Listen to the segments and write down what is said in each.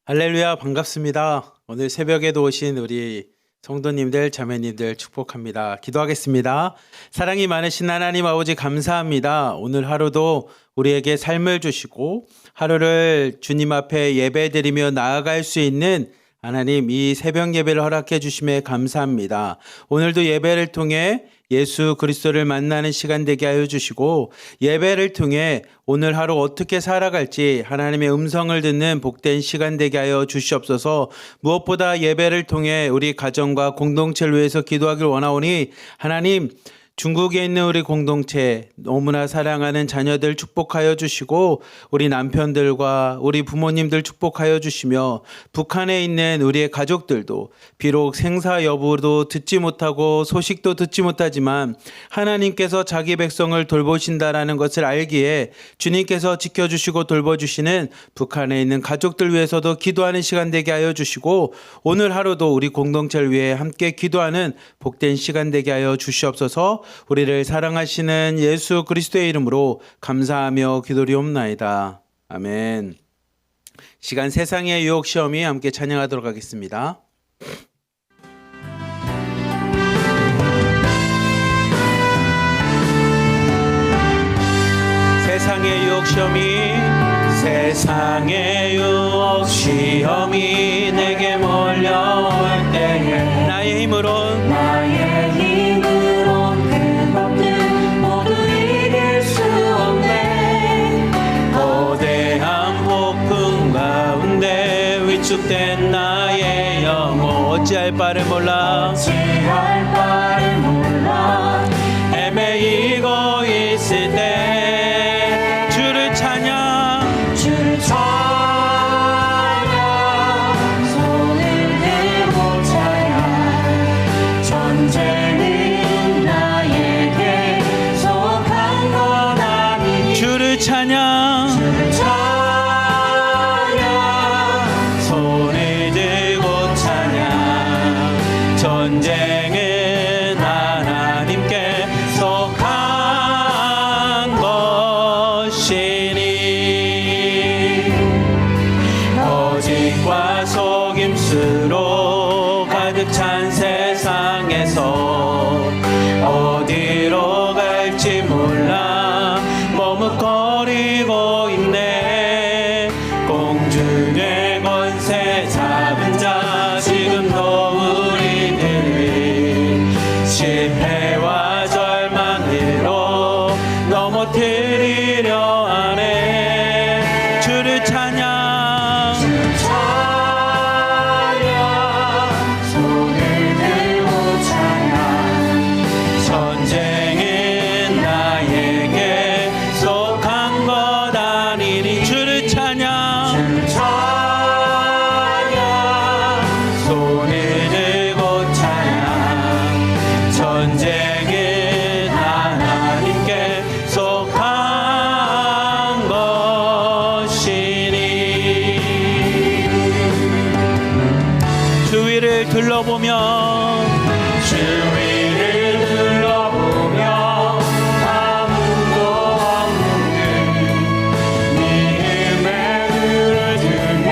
할렐루야, 반갑습니다. 오늘 새벽에도 오신 우리 성도님들, 자매님들 축복합니다. 기도하겠습니다. 사랑이 많으신 하나님 아버지 감사합니다. 오늘 하루도 우리에게 삶을 주시고 하루를 주님 앞에 예배드리며 나아갈 수 있는 하나님, 이 새벽 예배를 허락해 주심에 감사합니다. 오늘도 예배를 통해 예수 그리스도를 만나는 시간 되게 하여 주시고, 예배를 통해 오늘 하루 어떻게 살아갈지 하나님의 음성을 듣는 복된 시간 되게 하여 주시옵소서. 무엇보다 예배를 통해 우리 가정과 공동체를 위해서 기도하길 원하오니, 하나님, 중국에 있는 우리 공동체 너무나 사랑하는 자녀들 축복하여 주시고, 우리 남편들과 우리 부모님들 축복하여 주시며, 북한에 있는 우리의 가족들도 비록 생사 여부도 듣지 못하고 소식도 듣지 못하지만 하나님께서 자기 백성을 돌보신다라는 것을 알기에 주님께서 지켜주시고 돌봐주시는 북한에 있는 가족들 위해서도 기도하는 시간 되게 하여 주시고, 오늘 하루도 우리 공동체를 위해 함께 기도하는 복된 시간 되게 하여 주시옵소서. 우리를 사랑하시는 예수 그리스도의 이름으로 감사하며 기도리옵나이다. 아멘. 시간 세상의 유혹 시험이 함께 찬양하도록 하겠습니다. 세상의 유혹 시험이, 세상의 유혹 시험이 내게 몰려올 때에 나의 힘으로 그것들 모두 이길 수 없네. 거대한 폭풍 가운데 위축된 나의 영혼, 어찌할 바를 몰라 헤매이고 있을 때 주를 찬양, 손을 들고 찬양. 전쟁은 나에게 속한 것 아니니 주를 찬양, 손을 들고 찬양. 전쟁은 하나님께 속한 것이니. 거짓과 속임수로 가득 찬 세상에서 어디로 갈지 몰라 머뭇거리고 있네. 공중의 권세 잡은 자 지금도 우리들을 실패와 절망으로 넘어뜨리려 하네. 주를 찬양, 손을 들고 찬양. 전쟁은 나에게 속한 것 아니니. 주를 찬양, 손을 들고 찬양. 전쟁은 하나님께 속한 것이니. 주위를 둘러보며 아무도 없는 믿음의 눈을 들며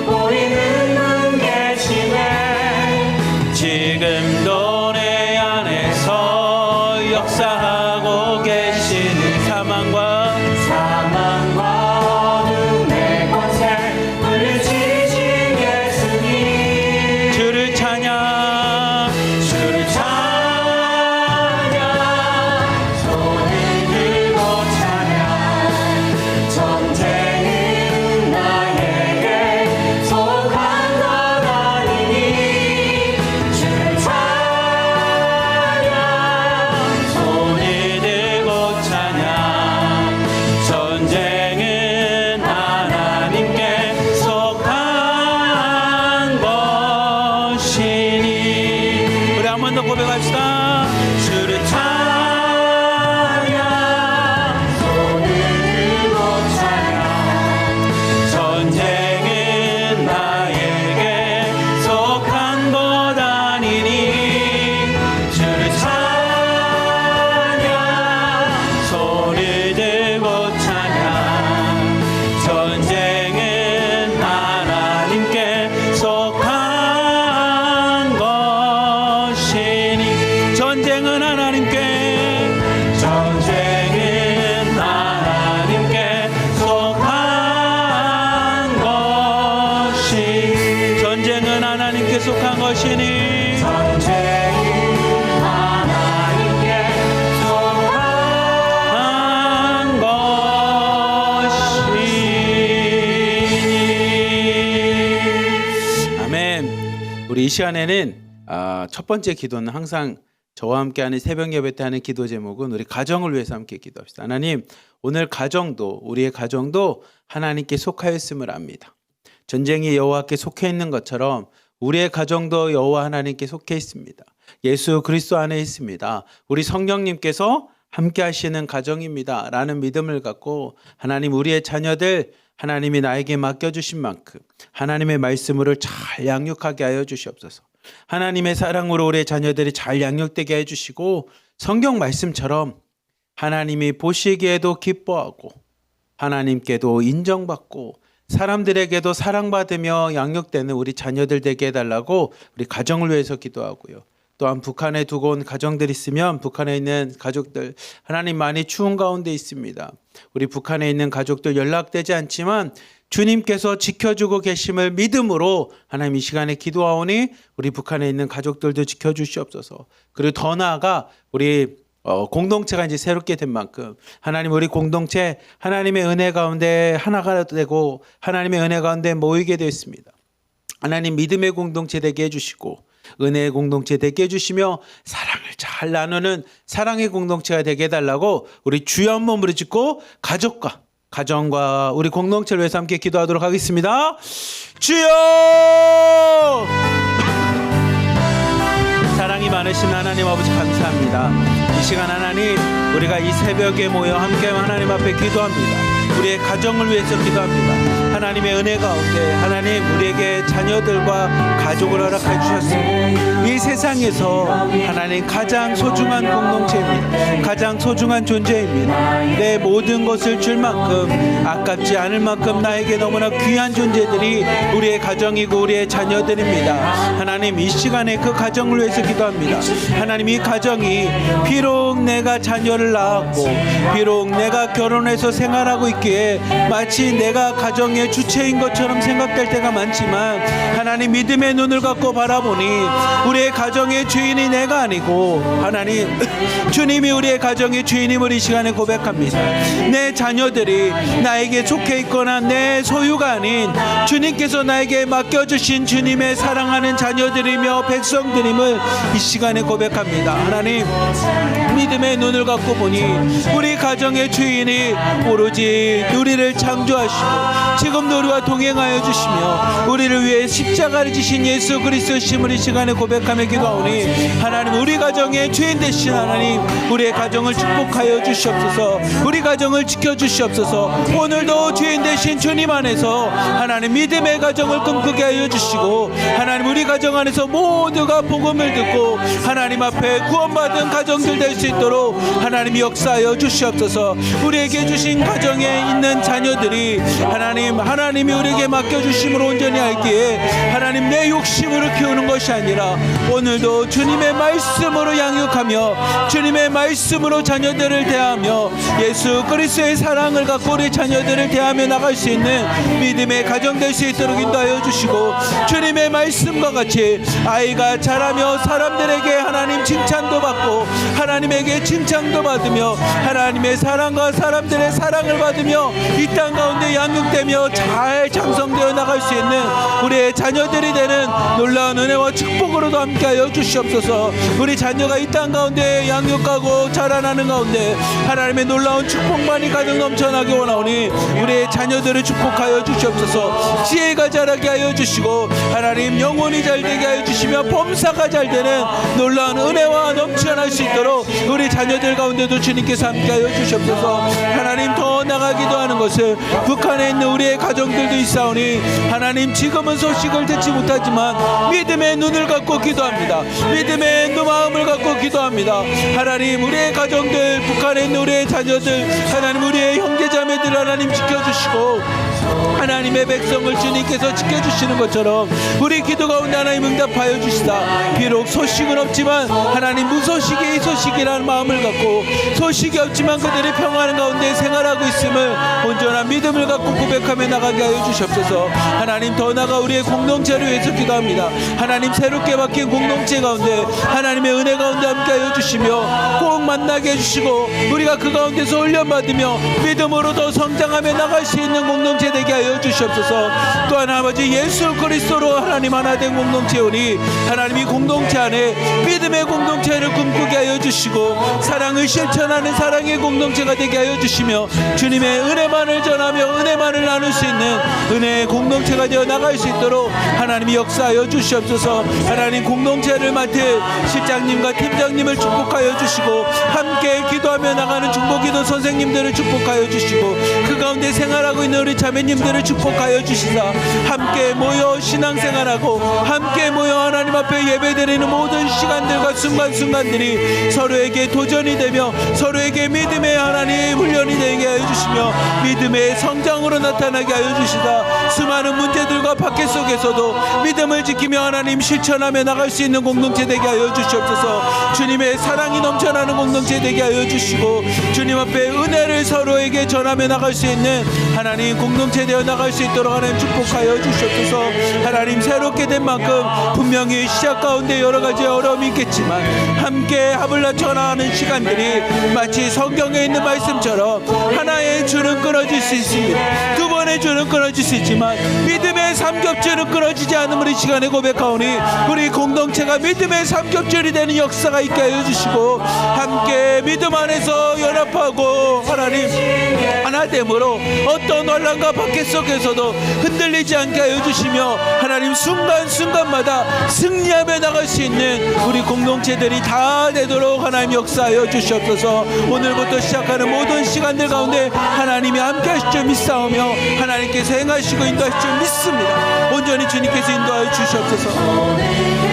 보이는 분 계시네. 지금도 내 안에서 역사하고 계시는 사망과 어둠의 권세 물리치신 예수님. 주를 찬양, 손을 들고 찬양. 전쟁은 나에게 속한 것 아니니. 주를 찬양. 손을 들고 찬양. 전쟁은 하나님께 속한 것이니. 우리 한 번 더 고백합시다. 주를 찬양, 손을 들고 찬양. 전쟁은 나에게 속한 것 아니니. 주를 찬양, 손을 들고 찬양. 전쟁은 하나님께 속한 것이니 전쟁은 하나님께 속한 것이니. 아멘. 우리 이 시간에는 첫 번째 기도는 항상 저와 함께하는 새벽 예배 때 하는 기도 제목은 우리 가정을 위해서 함께 기도합시다. 하나님, 오늘 가정도, 우리의 가정도 하나님께 속하였음을 압니다. 전쟁이 여호와께 속해 있는 것처럼 우리의 가정도 여호와 하나님께 속해 있습니다. 예수 그리스도 안에 있습니다. 우리 성령님께서 함께 하시는 가정입니다 라는 믿음을 갖고 하나님, 우리의 자녀들 하나님이 나에게 맡겨주신 만큼 하나님의 말씀으로 잘 양육하게 하여 주시옵소서. 하나님의 사랑으로 우리의 자녀들이 잘 양육되게 해주시고, 성경 말씀처럼 하나님이 보시기에도 기뻐하고 하나님께도 인정받고 사람들에게도 사랑받으며 양육되는 우리 자녀들 되게 해달라고 우리 가정을 위해서 기도하고요. 또한 북한에 두고 온 가정들 있으면 북한에 있는 가족들, 하나님 많이 추운 가운데 있습니다. 우리 북한에 있는 가족들 연락되지 않지만 주님께서 지켜주고 계심을 믿음으로 하나님 이 시간에 기도하오니 우리 북한에 있는 가족들도 지켜주시옵소서. 그리고 더 나아가 우리 공동체가 이제 새롭게 된 만큼 하나님, 우리 공동체 하나님의 은혜 가운데 하나가 되고 하나님의 은혜 가운데 모이게 되었습니다. 하나님, 믿음의 공동체 되게 해주시고 은혜의 공동체 되게 해주시며 사랑을 잘 나누는 사랑의 공동체가 되게 해달라고 우리 주여 한 번 부르짖고 가정과 우리 공동체를 위해서 함께 기도하도록 하겠습니다. 주여! 사랑이 많으신 하나님 아버지, 감사합니다. 이 시간 하나님, 우리가 이 새벽에 모여 함께 하나님 앞에 기도합니다. 우리의 가정을 위해서 기도합니다. 하나님의 은혜 가운데 하나님, 우리에게 자녀들과 가족을 허락해 주셨습니다. 이 세상에서 하나님 가장 소중한 공동체입니다. 가장 소중한 존재입니다. 내 모든 것을 줄 만큼, 아깝지 않을 만큼 나에게 너무나 귀한 존재들이 우리의 가정이고 우리의 자녀들입니다. 하나님, 이 시간에 그 가정을 위해서 기도합니다. 하나님, 이 가정이 비록 내가 자녀를 낳았고 비록 내가 결혼해서 생활하고 있기에 마치 내가 가정의 주체인 것처럼 생각될 때가 많지만, 하나님 믿음의 눈을 갖고 바라보니 우리의 가정의 주인이 내가 아니고 하나님 주님이 우리의 가정의 주인임을 이 시간에 고백합니다. 내 자녀들이 나에게 속해 있거나 내 소유가 아닌 주님께서 나에게 맡겨주신 주님의 사랑하는 자녀들이며 백성들임을 이 시간에 고백합니다. 하나님, 믿음의 눈을 갖고 보니 우리 가정의 주인이 오로지 우리를 창조하시고 지금도 우리와 동행하여 주시며 우리를 위해 십자가를 지신 예수 그리스도심을 이 시간에 고백하며 기도하오니, 하나님, 우리 가정의 주인 되신 하나님, 우리의 가정을 축복하여 주시옵소서. 우리 가정을 지켜주시옵소서. 오늘도 주인 되신 주님 안에서 하나님 믿음의 가정을 꿈꾸게 하여 주시고, 하나님 우리 가정 안에서 모두가 복음을 듣고 하나님 앞에 구원받은 가정들 될 수 있도록 하나님 역사하여 주시옵소서. 우리에게 주신 가정에 있는 자녀들이 하나님이 우리에게 맡겨주심으로 온전히 알기에 하나님 내 욕심으로 키우는 것이 아니라 오늘도 주님의 말씀으로 양육하며 주님의 말씀으로 자녀들을 대하며 예수 그리스도의 사랑을 갖고 우리 자녀들을 대하며 나갈 수 있는 믿음의 가정 될 수 있도록 인도하여 주시고, 주님의 말씀과 같이 아이가 자라며 사람들에게 하나님 칭찬도 받고 하나님에게 칭찬도 받으며 하나님의 사랑과 사람들의 사랑을 받으며 이 땅 가운데 양육되며 잘 장성되어 나갈 수 있는 우리의 자녀들이 되는 놀라운 은혜와 축복으로도 함께하여 주시옵소서. 우리 자녀가 이 땅 가운데 양육하고 자라나는 가운데 하나님의 놀라운 축복만이 가득 넘쳐나게 원하오니 우리의 자녀들을 축복하여 주시옵소서. 지혜가 자라게 하여 주시고 하나님 영혼이 잘 되게 하여 주시며 범사가 잘 되는 놀라운 은혜와 넘쳐날 수 있도록 우리 자녀들 가운데도 주님께서 함께하여 주시옵소서. 하나님, 더 나가기도 하는 것은 북한에 있는 우리의 가정들도 있사오니 하나님, 지금은 소식을 듣지 못하지만 믿음의 눈을 갖고 기도합니다. 믿음의 마음을 갖고 기도합니다. 하나님, 우리의 가정들, 북한에 있는 우리의 자녀들, 하나님 우리의 형제자매들 하나님 지켜주시고 하나님의 백성을 주님께서 지켜주시는 것처럼 우리 기도 가운데 하나님 응답하여 주시다. 비록 소식은 없지만 하나님 무소식이 소식이라는 마음을 갖고, 소식이 없지만 그들이 평안한 가운데 생활하고 있음을 온전한 믿음을 갖고 고백하며 나가게 하여 주시옵소서. 하나님, 더 나아가 우리의 공동체를 위해서 기도합니다. 하나님, 새롭게 바뀐 공동체 가운데 하나님의 은혜 가운데 함께 하여 주시며 꼭 만나게 해주시고 우리가 그 가운데서 훈련받으며 믿음으로 더 성장하며 나갈 수 있는 공동체 되게 하여 주시옵소서. 또한 아버지, 예수 그리스도로 하나님 하나 된 공동체오니 하나님이 공동체 안에 믿음의 공동체를 꿈꾸게 하여 주시고 사랑을 실천하는 사랑의 공동체가 되게 하여 주시며 주님의 은혜만을 전하며 은혜만을 나눌 수 있는 은혜의 공동체가 되어 나갈 수 있도록 하나님이 역사하여 주시옵소서. 하나님, 공동체를 맡은 실장님과 팀장님을 축복하여 주시고 함께 기도하며 나가는 중보기도 선생님들을 축복하여 주시고 그 가운데 생활하고 있는 우리 자매님들을 축복하여 주시사 함께 모여 신앙생활하고 함께 모여 하나님 앞에 예배드리는 모든 시간들과 순간순간들이 서로에게 도전이 되며 서로에게 믿음의 하나님 훈련이 되게 하여 주시며 믿음의 성장으로 나타나게 하여 주시다. 수많은 문제들과 박해 속에서도 믿음을 지키며 하나님 실천하며 나갈 수 있는 공동체 되게 하여 주시옵소서. 주님의 사랑이 넘쳐나는 공동체 되게 하여 주시고 주님 앞에 은혜를 서로에게 전하며 나갈 수 있는 하나님 공동체 되어 나갈 수 있도록 하나님 축복하여 주시옵소서. 하나님, 새롭게 된 만큼 분명히 시작 가운데 여러 가지 어려움이 있겠지만 함께 합을 낮춰 나가는 시간들이 마치 성경에 있는 말씀처럼 하나의 줄은 끊어질 수 있습니다. 두 번의 줄은 끊어질 수 있지만 믿음의 삼겹줄은 끊어지지 않음을 이 시간에 고백하오니 우리 공동체가 믿음의 삼겹줄이 되는 역사가 있게 하여 주시고 함께 믿음 안에서 연합하고 하나님 하나됨으로 어떤 환난과 박해 속에서도 흔들리지 않게 하여 주시며 하나님 순간순간마다 승리하며 나갈 수 있는 우리 공동체들이 다 되도록 하나님 역사하여 주시옵소서. 오늘부터 시작하는 모든 시간들 가운데 하나님이 함께 하실 줄 믿사오며 하나님께서 행하시고 인도하실 줄 믿습니다. 온전히 주님께서 인도하여 주시옵소서.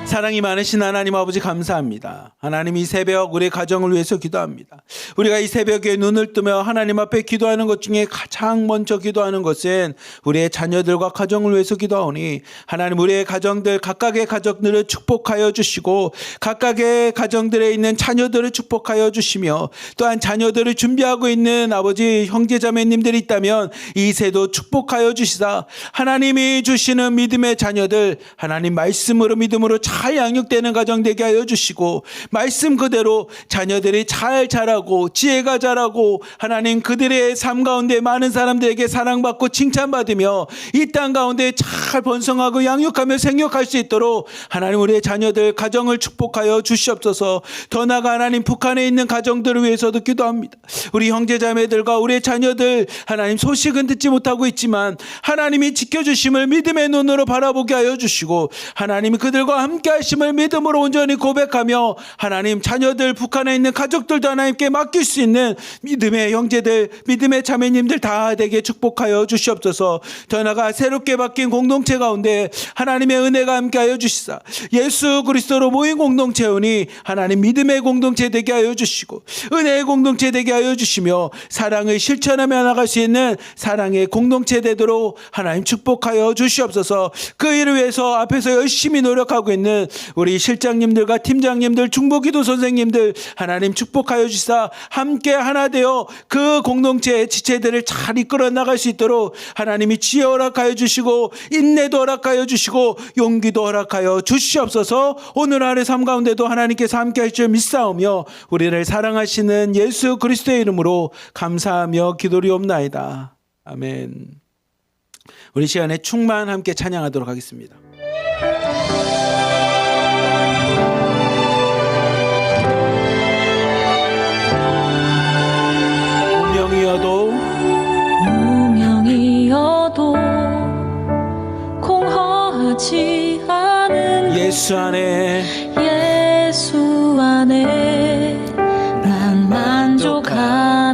사랑이 많으신 하나님 아버지, 감사합니다. 하나님, 이 새벽 우리 가정을 위해서 기도합니다. 우리가 이 새벽에 눈을 뜨며 하나님 앞에 기도하는 것 중에 가장 먼저 기도하는 것은 우리의 자녀들과 가정을 위해서 기도하오니 하나님, 우리의 가정들 각각의 가정들을 축복하여 주시고 각각의 가정들에 있는 자녀들을 축복하여 주시며 또한 자녀들을 준비하고 있는 아버지 형제자매님들이 있다면 이 세도 축복하여 주시사 하나님이 주시는 믿음의 자녀들 하나님 말씀으로 믿음으로 잘 양육되는 가정 되게 하여 주시고 말씀 그대로 자녀들이 잘 자라고 지혜가 자라고 하나님 그들의 삶 가운데 많은 사람들에게 사랑받고 칭찬받으며 이 땅 가운데 잘 번성하고 양육하며 생육할 수 있도록 하나님 우리의 자녀들 가정을 축복하여 주시옵소서. 더 나아가 하나님 북한에 있는 가정들을 위해서도 기도합니다. 우리 형제자매들과 우리의 자녀들 하나님 소식은 듣지 못하고 있지만 하나님이 지켜주심을 믿음의 눈으로 바라보게 하여 주시고 하나님이 그들과 함께 하심을 믿음으로 온전히 고백하며 하나님 자녀들 북한에 있는 가족들도 하나님께 맡길 수 있는 믿음의 형제들 믿음의 자매님들 다 되게 축복하여 주시옵소서. 더 나아가 새롭게 바뀐 공동체 가운데 하나님의 은혜가 함께하여 주시사 예수 그리스도로 모인 공동체오니 하나님 믿음의 공동체 되게 하여 주시고 은혜의 공동체 되게 하여 주시며 사랑을 실천하며 나갈 수 있는 사랑의 공동체 되도록 하나님 축복하여 주시옵소서. 그 일을 위해서 앞에서 열심히 노력하고 있는 우리 실장님들과 팀장님들 중보기도 선생님들 하나님 축복하여 주시사 함께 하나 되어 그 공동체의 지체들을 잘 이끌어 나갈 수 있도록 하나님이 지혜 허락하여 주시고 인내도 허락하여 주시고 용기도 허락하여 주시옵소서. 오늘 하루의 삶 가운데도 하나님께서 함께 할 줄 믿사오며 우리를 사랑하시는 예수 그리스도의 이름으로 감사하며 기도리옵나이다. 아멘. 우리 시간에 충만 함께 찬양하도록 하겠습니다. 무명이어도 공허하지 않은 예수 안에 난 만족함이라.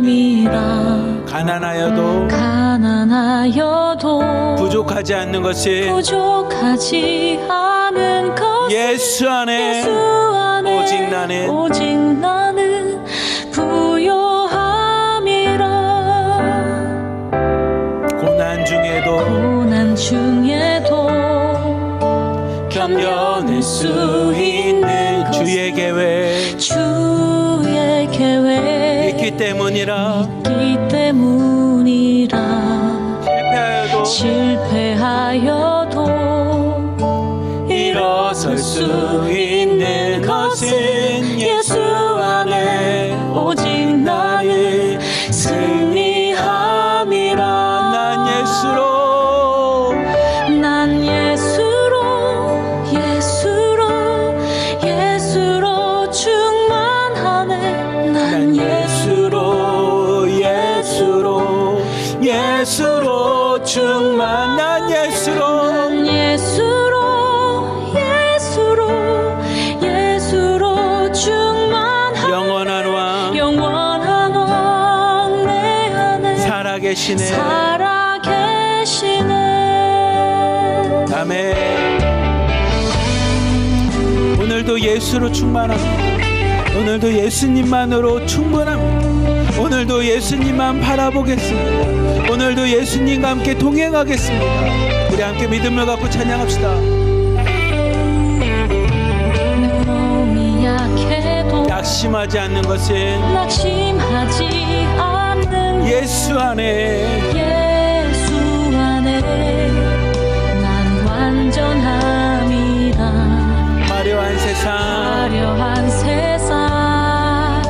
가난하여도 부족하지 않는 것이 예수 안에 오직 나는 부요함이라. 고난 중에도 견뎌낼 수 있는 주의 계획 있기 때문에 때문이라 이 때문이라 실패하여도 일어설 수 있는 것은 예수 안에 오직 나의 승리함이라. 난 예수로 충만하네. 난 예수로 충만. 난 예수로 충만하네. 영원한 왕 내 안에 살아계시네. 아멘. 오늘도 예수로 충만합니다. 오늘도 예수님만으로 충분합니다. 오늘도 예수님만 바라보겠습니다. 오늘도 예수님과 함께 동행하겠습니다. 우리 함께 믿음을 갖고 찬양합시다. 몸이 약해도 낙심하지 않는 것은 낙심하지 않는 예수 안에 난 완전함이라. 화려한 세상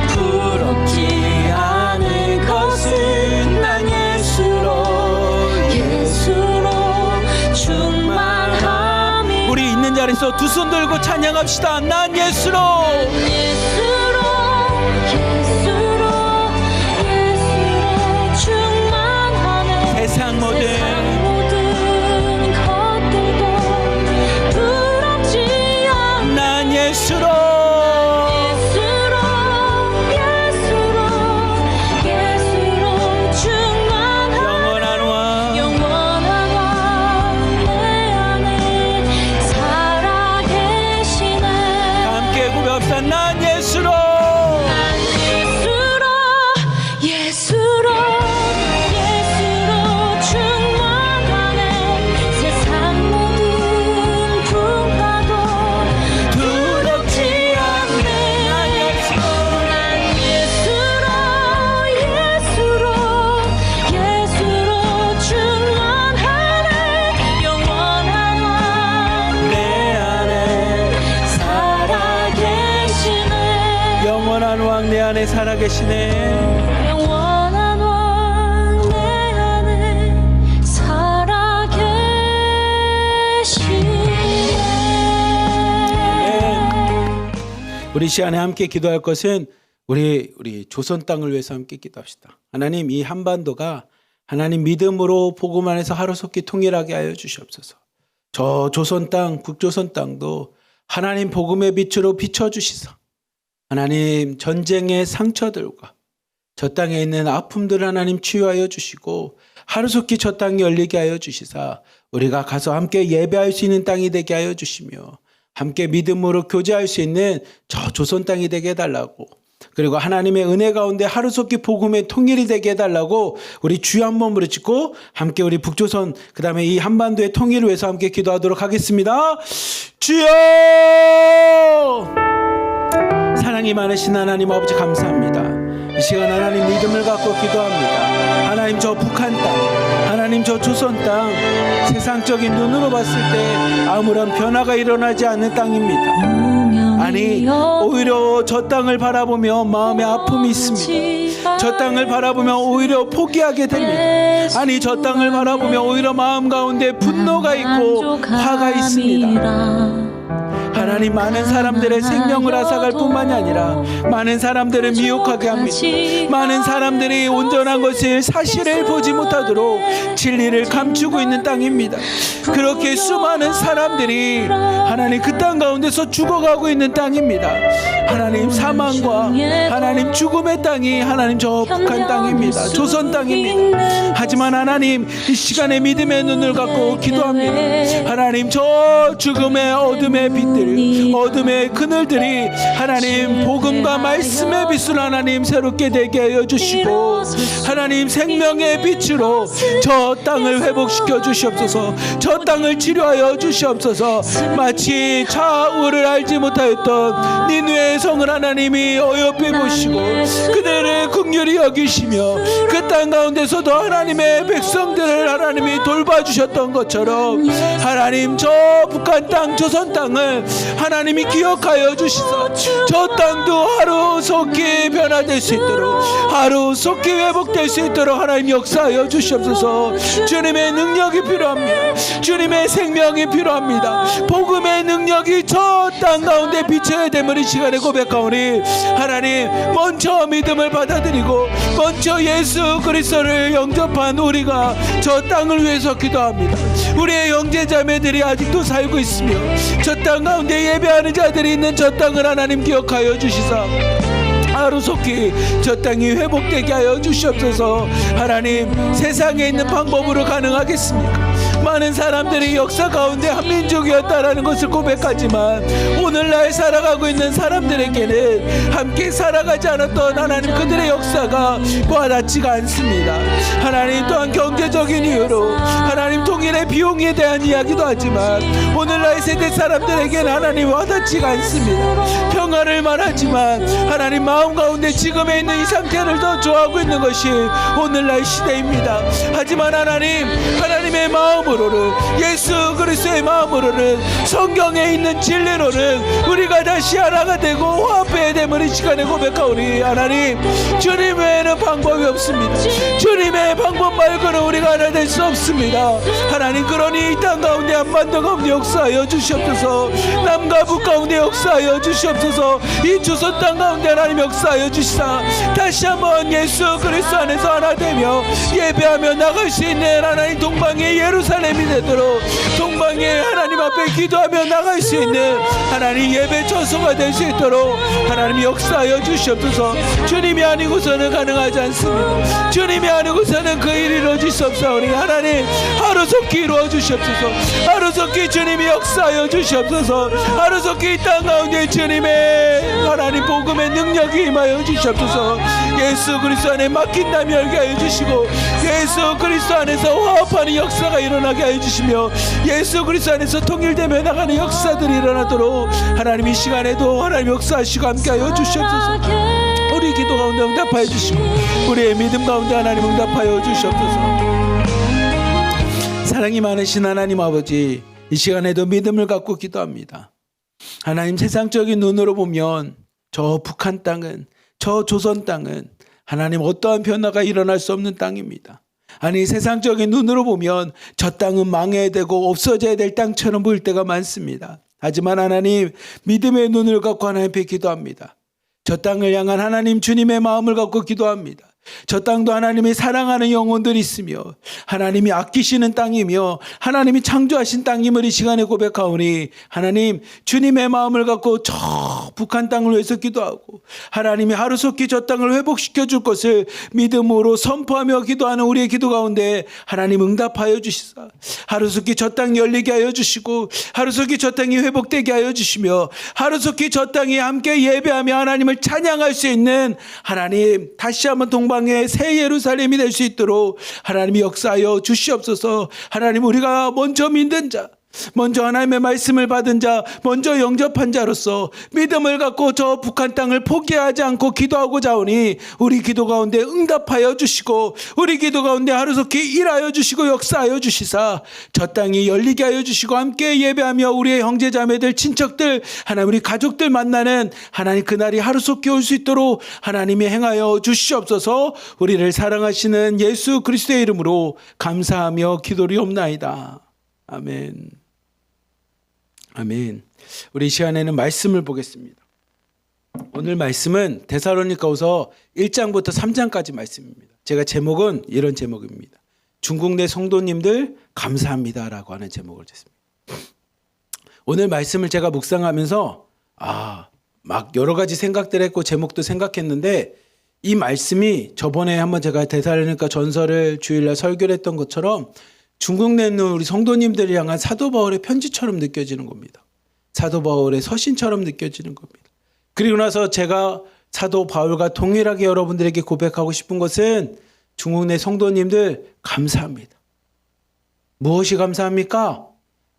부럽지 않을 것은 난 예수로 충만함이. 우리 있는 자리에서 두 손 들고 찬양합시다. 난 예수로 충만하네. 세상 모든 것들도 부럽지 않네. 난 예수로 충만하네. 영원한 왕 내 안에 살아계시네. 함께 고백합시다. 난 예수로 충만하네. 세상 모든 풍파도 두렵지 않네. 난 예수로 충만하네. 영원한 왕 내 안에 살아계시네. 영원한 왕 내 안에 살아계시네. 영원한 왕 내 안에 살아계시네. 우리 시간에 함께 기도할 것은 우리 조선 땅을 위해서 함께 기도합시다. 하나님, 이 한반도가 하나님 믿음으로 복음 안에서 하루속히 통일하게 하여 주시옵소서. 저 조선 땅, 북조선 땅도 하나님 복음의 빛으로 비춰주시사 하나님 전쟁의 상처들과 저 땅에 있는 아픔들을 하나님 치유하여 주시고 하루속히 저 땅이 열리게 하여 주시사 우리가 가서 함께 예배할 수 있는 땅이 되게 하여 주시며 함께 믿음으로 교제할 수 있는 저 조선 땅이 되게 해달라고, 그리고 하나님의 은혜 가운데 하루속히 복음의 통일이 되게 해달라고 우리 주여 한 번 부르짖고 함께 우리 북조선 그 다음에 이 한반도의 통일을 위해서 함께 기도하도록 하겠습니다. 주여! 사랑이 많으신 하나님 아버지 감사합니다. 이 시간 하나님 믿음을 갖고 기도합니다. 하나님 저 북한 땅, 하나님 저 조선 땅, 세상적인 눈으로 봤을 때 아무런 변화가 일어나지 않는 땅입니다. 아니 오히려 저 땅을 바라보며 마음에 아픔이 있습니다. 저 땅을 바라보며 오히려 포기하게 됩니다. 아니 저 땅을 바라보며 오히려 마음 가운데 분노가 있고 화가 있습니다. 하나님 많은 사람들의 생명을 앗아갈 뿐만이 아니라 많은 사람들을 미혹하게 합니다. 많은 사람들이 온전한 것을 사실을 보지 못하도록 진리를 감추고 있는 땅입니다. 그렇게 수많은 사람들이 하나님 그 땅 가운데서 죽어가고 있는 땅입니다. 하나님 사망과 하나님 죽음의 땅이 하나님 저 북한 땅입니다. 조선 땅입니다. 하지만 하나님 이 시간에 믿음의 눈을 갖고 기도합니다. 하나님 저 죽음의 어둠의 빛들 빛들이 어둠의 그늘들이 하나님 복음과 말씀의 빛을 하나님 새롭게 되게 하여 주시고 하나님 생명의 빛으로 저 땅을 회복시켜 주시옵소서. 저 땅을 치료하여 주시옵소서. 마치 좌우를 알지 못하였던 니느웨의 성을 하나님이 어여삐 보시고 그들을 긍휼히 여기시며 그 땅 가운데서도 하나님의 백성들을 하나님이 돌봐주셨던 것처럼 하나님 저 북한 땅 조선 땅을 하나님이 기억하여 주시사 저 땅도 하루속히 변화될 수 있도록 하루속히 회복될 수 있도록 하나님 역사하여 주시옵소서. 주님의 능력이 필요합니다. 주님의 생명이 필요합니다. 복음의 능력이 저 땅 가운데 비춰야 됨을 이 시간에 고백하오니 하나님 먼저 믿음을 받아들이고 먼저 예수 그리스도를 영접한 우리가 저 땅을 위해서 기도합니다. 우리의 형제자매들이 아직도 살고 있으며 저 땅 가운데 예배하는 자들이 있는 저 땅을 하나님 기억하여 주시사 하루속히 저 땅이 회복되게 하여 주시옵소서. 하나님 세상에 있는 방법으로 가능하겠습니까? 많은 사람들이 역사 가운데 한민족이었다라는 것을 고백하지만 오늘날 살아가고 있는 사람들에게는 함께 살아가지 않았던 하나님 그들의 역사가 와닿지가 않습니다. 하나님 또한 경제적인 이유로 하나님 통일의 비용에 대한 이야기도 하지만 오늘날 세대 사람들에게는 하나님 와닿지가 않습니다. 평화를 말하지만 하나님 마음 가운데 지금에 있는 이 상태를 더 좋아하고 있는 것이 오늘날 시대입니다. 하지만 하나님의 마음으로는 예수 그리스도의 마음으로는 성경에 있는 진리로는 우리가 다시 하나가 되고 화합해야 됨을 이 시간에 고백하오니 하나님 주님 외에는 방법이 없습니다. 주님의 방법 말고는 우리가 하나 될 수 없습니다. 하나님 그러니 이 땅 가운데 한반도 가운데 역사하여 주시옵소서. 남과 북 가운데 역사하여 주시옵소서. 이 조선 땅 가운데 하나님 역사하여 주시사 다시 한번 예수 그리스도 안에서 하나 되며 예배하며 나갈 수 있는 하나님 동방의 예루살렘이 되도록 동방의 하나님 앞에 기도하며 나갈 수 있는 하나님 예배 처소가 될 수 있도록 하나님 역사하여 주시옵소서. 주님이 아니고서는 가능하지 않습니다. 주님이 아니고서는 그 일이 이루어질 수 없사오니 하나님 하루속히 이루어 주시옵소서. 하루속히 주님이 역사하여 주시옵소서. 하루속히 이 땅 가운데 주님의 하나님 복음의 능력이 임하여 주시옵소서. 예수 그리스도 안에 막힌 담이 열게 하여 주시고 예수 그리스도 안에서 화합하는 역사가 일어나게 하여 주시며 예수 그리스도 안에서 통일되며 나가는 역사들이 일어나도록 하나님 이 시간에도 하나님 역사하시고 함께하여 주시옵소서. 우리 기도 가운데 응답하여 주시고 우리의 믿음 가운데 하나님 응답하여 주시옵소서. 사랑이 많으신 하나님 아버지 이 시간에도 믿음을 갖고 기도합니다. 하나님 세상적인 눈으로 보면 저 북한 땅은 저 조선 땅은 하나님 어떠한 변화가 일어날 수 없는 땅입니다. 아니 세상적인 눈으로 보면 저 땅은 망해야 되고 없어져야 될 땅처럼 보일 때가 많습니다. 하지만 하나님 믿음의 눈을 갖고 하나님 앞에 기도합니다. 저 땅을 향한 하나님 주님의 마음을 갖고 기도합니다. 저 땅도 하나님이 사랑하는 영혼들이 있으며 하나님이 아끼시는 땅이며 하나님이 창조하신 땅임을 이 시간에 고백하오니 하나님 주님의 마음을 갖고 저 북한 땅을 위해서 기도하고 하나님이 하루속히 저 땅을 회복시켜 줄 것을 믿음으로 선포하며 기도하는 우리의 기도 가운데 하나님 응답하여 주시사 하루속히 저 땅 열리게 하여 주시고 하루속히 저 땅이 회복되게 하여 주시며 하루속히 저 땅이 함께 예배하며 하나님을 찬양할 수 있는 하나님 다시 한번 동방의 새 예루살렘이 될 수 있도록 하나님이 역사하여 주시옵소서. 하나님 우리가 먼저 믿는 자 먼저 하나님의 말씀을 받은 자 먼저 영접한 자로서 믿음을 갖고 저 북한 땅을 포기하지 않고 기도하고자 하오니 우리 기도 가운데 응답하여 주시고 우리 기도 가운데 하루속히 일하여 주시고 역사하여 주시사 저 땅이 열리게 하여 주시고 함께 예배하며 우리의 형제자매들 친척들 하나님 우리 가족들 만나는 하나님 그날이 하루속히 올 수 있도록 하나님이 행하여 주시옵소서. 우리를 사랑하시는 예수 그리스도의 이름으로 감사하며 기도리옵나이다. 아멘. 아멘. 우리 이 시간에는 말씀을 보겠습니다. 오늘 말씀은 데살로니가후서 1장부터 3장까지 말씀입니다. 제가 제목은 이런 제목입니다. 중국 내 성도님들 감사합니다라고 하는 제목을 줬습니다. 오늘 말씀을 제가 묵상하면서 막 여러 가지 생각들 했고 제목도 생각했는데 이 말씀이 저번에 한번 제가 데살로니가 전서를 주일날 설교를 했던 것처럼 중국 내 있는 우리 성도님들을 향한 사도 바울의 편지처럼 느껴지는 겁니다. 사도 바울의 서신처럼 느껴지는 겁니다. 그리고 나서 제가 사도 바울과 동일하게 여러분들에게 고백하고 싶은 것은 중국 내 성도님들 감사합니다. 무엇이 감사합니까?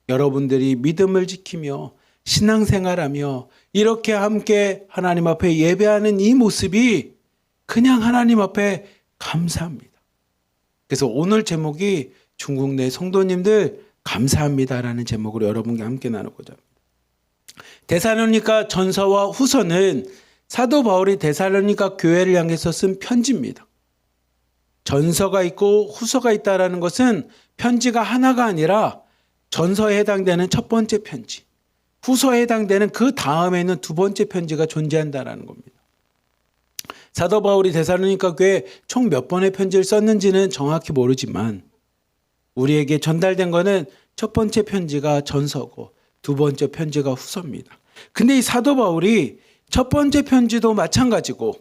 여러분들이 믿음을 지키며 신앙생활하며 이렇게 함께 하나님 앞에 예배하는 이 모습이 그냥 하나님 앞에 감사합니다. 그래서 오늘 제목이 중국 내 성도님들 감사합니다라는 제목으로 여러분과 함께 나누고자 합니다. 데살로니가 전서와 후서는 사도 바울이 데살로니가 교회를 향해서 쓴 편지입니다. 전서가 있고 후서가 있다라는 것은 편지가 하나가 아니라 전서에 해당되는 첫 번째 편지, 후서에 해당되는 그 다음에는 두 번째 편지가 존재한다라는 겁니다. 사도 바울이 데살로니가 교회에 총 몇 번의 편지를 썼는지는 정확히 모르지만 우리에게 전달된 거는 첫 번째 편지가 전서고 두 번째 편지가 후서입니다. 근데 이 사도 바울이 첫 번째 편지도 마찬가지고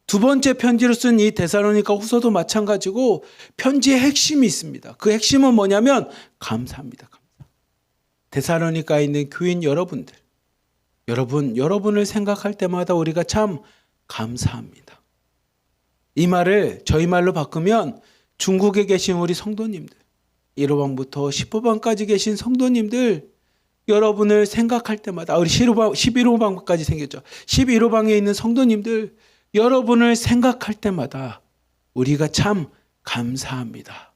두 번째 편지를 쓴 이 데살로니가 후서도 마찬가지고 편지의 핵심이 있습니다. 그 핵심은 뭐냐면 감사합니다. 감사. 데살로니가에 있는 교인 여러분들, 여러분을 생각할 때마다 우리가 참 감사합니다. 이 말을 저희 말로 바꾸면 중국에 계신 우리 성도님들, 1호방부터 10호방까지 계신 성도님들, 여러분을 생각할 때마다 우리 11호방까지 생겼죠. 11호방에 있는 성도님들, 여러분을 생각할 때마다 우리가 참 감사합니다.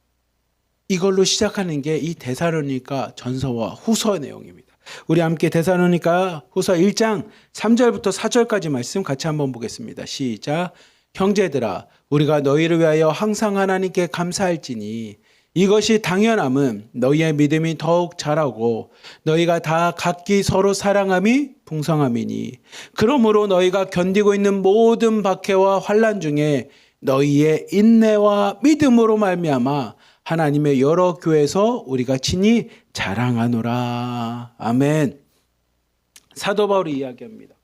이걸로 시작하는 게 이 데살로니가 전서와 후서 내용입니다. 우리 함께 데살로니가 후서 1장 3절부터 4절까지 말씀 같이 한번 보겠습니다. 시작. 형제들아, 우리가 너희를 위하여 항상 하나님께 감사할지니 이것이 당연함은 너희의 믿음이 더욱 자라고 너희가 다 각기 서로 사랑함이 풍성함이니 그러므로 너희가 견디고 있는 모든 박해와 환난 중에 너희의 인내와 믿음으로 말미암아 하나님의 여러 교회에서 우리가 친히 자랑하노라. 아멘. 사도 바울이 이야기합니다.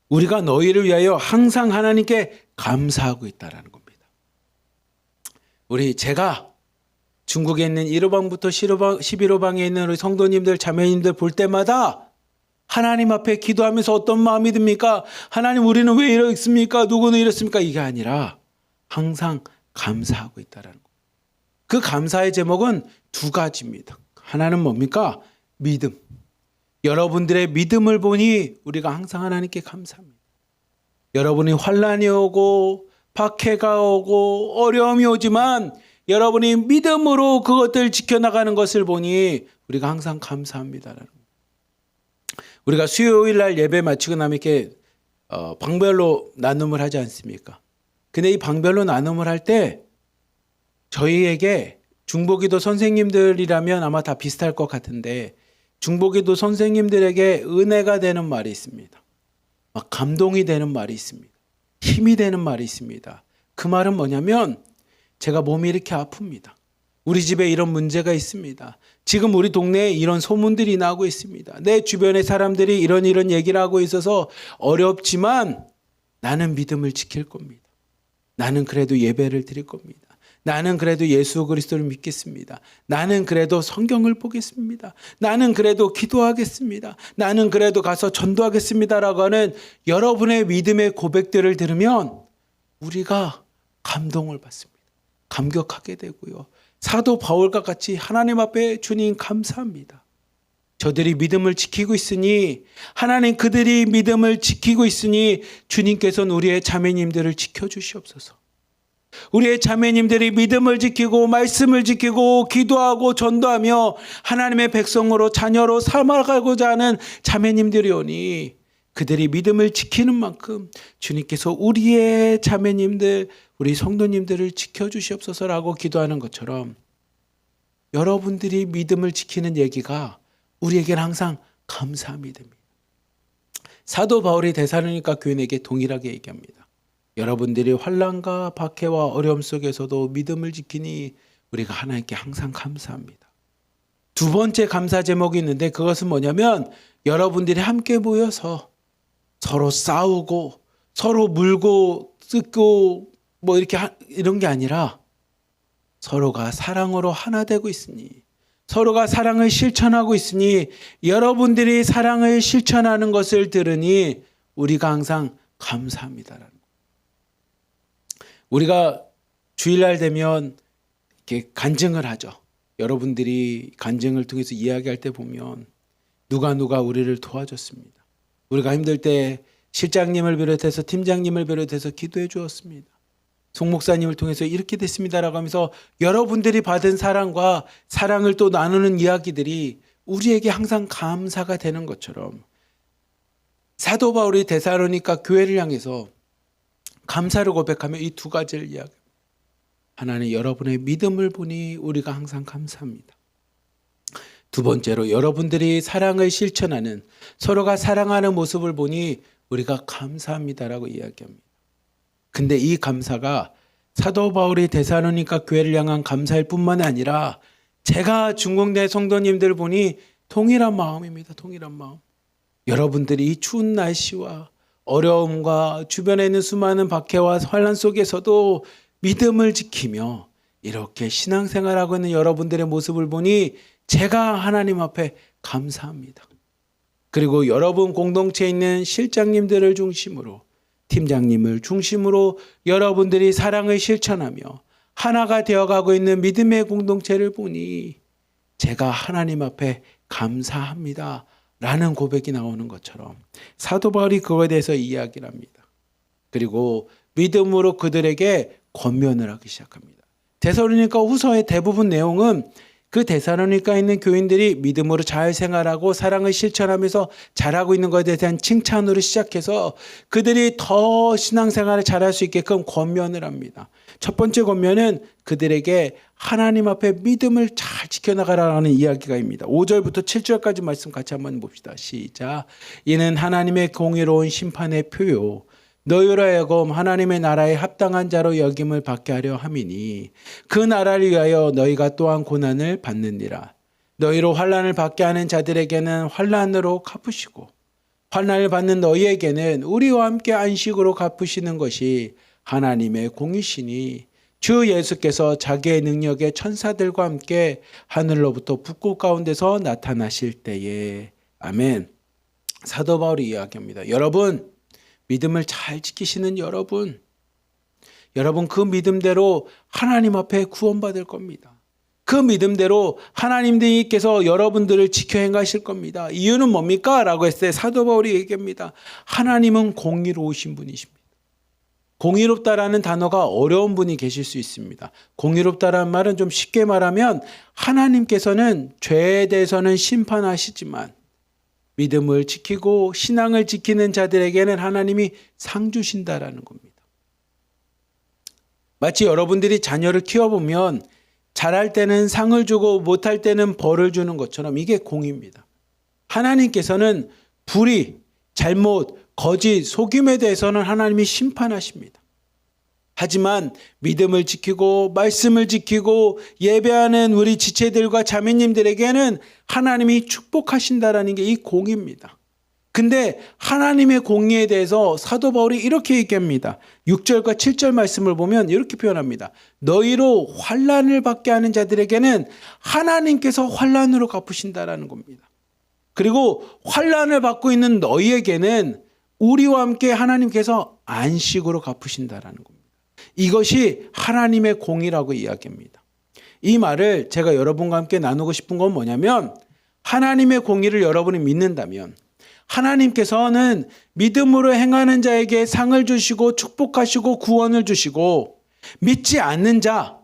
우리가 너희를 위하여 항상 하나님께 감사하고 있다라는 겁니다. 제가 중국에 있는 1호방부터 11호방에 있는 우리 성도님들, 자매님들 볼 때마다 하나님 앞에 기도하면서 어떤 마음이 듭니까? 하나님, 우리는 왜 이렇습니까? 누구는 이렇습니까? 이게 아니라 항상 감사하고 있다라는 거. 그 감사의 제목은 두 가지입니다. 하나는 뭡니까? 믿음. 여러분들의 믿음을 보니 우리가 항상 하나님께 감사합니다. 여러분이 환난이 오고 박해가 오고 어려움이 오지만 여러분이 믿음으로 그것들 지켜나가는 것을 보니 우리가 항상 감사합니다라는 겁니다. 우리가 수요일 날 예배 마치고 나면 이렇게 방별로 나눔을 하지 않습니까? 근데 이 방별로 나눔을 할 때 저희에게 중보기도 선생님들이라면 아마 다 비슷할 것 같은데 중보기도 선생님들에게 은혜가 되는 말이 있습니다. 막 감동이 되는 말이 있습니다. 힘이 되는 말이 있습니다. 그 말은 뭐냐면 제가 몸이 이렇게 아픕니다. 우리 집에 이런 문제가 있습니다. 지금 우리 동네에 이런 소문들이 나고 있습니다. 내 주변의 사람들이 이런 얘기를 하고 있어서 어렵지만 나는 믿음을 지킬 겁니다. 나는 그래도 예배를 드릴 겁니다. 나는 그래도 예수 그리스도를 믿겠습니다. 나는 그래도 성경을 보겠습니다. 나는 그래도 기도하겠습니다. 나는 그래도 가서 전도하겠습니다라고 하는 여러분의 믿음의 고백들을 들으면 우리가 감동을 받습니다. 감격하게 되고요. 사도 바울과 같이 하나님 앞에 주님 감사합니다. 저들이 믿음을 지키고 있으니 하나님 그들이 믿음을 지키고 있으니 주님께서는 우리의 자매님들을 지켜주시옵소서. 우리의 자매님들이 믿음을 지키고 말씀을 지키고 기도하고 전도하며 하나님의 백성으로 자녀로 살아가고자 하는 자매님들이 오니 그들이 믿음을 지키는 만큼 주님께서 우리의 자매님들, 우리 성도님들을 지켜주시옵소서라고 기도하는 것처럼 여러분들이 믿음을 지키는 얘기가 우리에게는 항상 감사함이 됩니다. 사도 바울이 데살로니가 교인에게 동일하게 얘기합니다. 여러분들이 환난과 박해와 어려움 속에서도 믿음을 지키니 우리가 하나님께 항상 감사합니다. 두 번째 감사 제목이 있는데 그것은 뭐냐면 여러분들이 함께 모여서 서로 싸우고 서로 물고 뜯고 이런 게 아니라 서로가 사랑으로 하나 되고 있으니 서로가 사랑을 실천하고 있으니 여러분들이 사랑을 실천하는 것을 들으니 우리가 항상 감사합니다라는 거. 우리가 주일날 되면 이렇게 간증을 하죠. 여러분들이 간증을 통해서 이야기할 때 보면 누가 우리를 도와줬습니다. 우리가 힘들 때 실장님을 비롯해서 팀장님을 비롯해서 기도해 주었습니다. 송 목사님을 통해서 이렇게 됐습니다라고 하면서 여러분들이 받은 사랑과 사랑을 또 나누는 이야기들이 우리에게 항상 감사가 되는 것처럼 사도 바울이 데살로니가 교회를 향해서 감사를 고백하며 이 두 가지를 이야기합니다. 하나님, 여러분의 믿음을 보니 우리가 항상 감사합니다. 두 번째로 여러분들이 사랑을 실천하는, 서로가 사랑하는 모습을 보니 우리가 감사합니다라고 이야기합니다. 근데 이 감사가 사도 바울이 데살로니가 교회를 향한 감사일 뿐만 아니라 제가 중공대 성도님들 보니 동일한 마음입니다. 동일한 마음. 여러분들이 이 추운 날씨와 어려움과 주변에 있는 수많은 박해와 환난 속에서도 믿음을 지키며 이렇게 신앙생활하고 있는 여러분들의 모습을 보니 제가 하나님 앞에 감사합니다. 그리고 여러분 공동체에 있는 실장님들을 중심으로, 팀장님을 중심으로 여러분들이 사랑을 실천하며 하나가 되어가고 있는 믿음의 공동체를 보니 제가 하나님 앞에 감사합니다 라는 고백이 나오는 것처럼 사도 바울이 그거에 대해서 이야기를 합니다. 그리고 믿음으로 그들에게 권면을 하기 시작합니다. 데살로니가 후서의 대부분 내용은 그 데살로니가에 있는 교인들이 믿음으로 잘 생활하고 사랑을 실천하면서 잘하고 있는 것에 대한 칭찬으로 시작해서 그들이 더 신앙생활을 잘할 수 있게끔 권면을 합니다. 첫 번째 권면은 그들에게 하나님 앞에 믿음을 잘 지켜나가라는 이야기가입니다. 5절부터 7절까지 말씀 같이 한번 봅시다. 시작. 이는 하나님의 공의로운 심판의 표요 너희로 하여금 하나님의 나라에 합당한 자로 여김을 받게 하려 함이니 그 나라를 위하여 너희가 또한 고난을 받느니라. 너희로 환난을 받게 하는 자들에게는 환난으로 갚으시고 환난을 받는 너희에게는 우리와 함께 안식으로 갚으시는 것이 하나님의 공이시니 주 예수께서 자기의 능력의 천사들과 함께 하늘로부터 북극 가운데서 나타나실 때에. 아멘. 사도 바울이 이야기합니다. 여러분, 믿음을 잘 지키시는 여러분 그 믿음대로 하나님 앞에 구원받을 겁니다. 그 믿음대로 하나님께서 여러분들을 지켜 행하실 겁니다. 이유는 뭡니까? 라고 했을 때 사도 바울이 얘기합니다. 하나님은 공의로우신 분이십니다. 공의롭다라는 단어가 어려운 분이 계실 수 있습니다. 공의롭다라는 말은 좀 쉽게 말하면 하나님께서는 죄에 대해서는 심판하시지만 믿음을 지키고 신앙을 지키는 자들에게는 하나님이 상 주신다라는 겁니다. 마치 여러분들이 자녀를 키워보면 잘할 때는 상을 주고 못할 때는 벌을 주는 것처럼 이게 공의입니다. 하나님께서는 불의, 잘못, 거짓, 속임에 대해서는 하나님이 심판하십니다. 하지만 믿음을 지키고 말씀을 지키고 예배하는 우리 지체들과 자매님들에게는 하나님이 축복하신다라는 게 이 공의입니다. 근데 하나님의 공의에 대해서 사도 바울이 이렇게 얘기합니다. 6절과 7절 말씀을 보면 이렇게 표현합니다. 너희로 환난을 받게 하는 자들에게는 하나님께서 환난으로 갚으신다라는 겁니다. 그리고 환난을 받고 있는 너희에게는 우리와 함께 하나님께서 안식으로 갚으신다라는 겁니다. 이것이 하나님의 공의라고 이야기합니다. 이 말을 제가 여러분과 함께 나누고 싶은 건 뭐냐면 하나님의 공의를 여러분이 믿는다면 하나님께서는 믿음으로 행하는 자에게 상을 주시고 축복하시고 구원을 주시고 믿지 않는 자,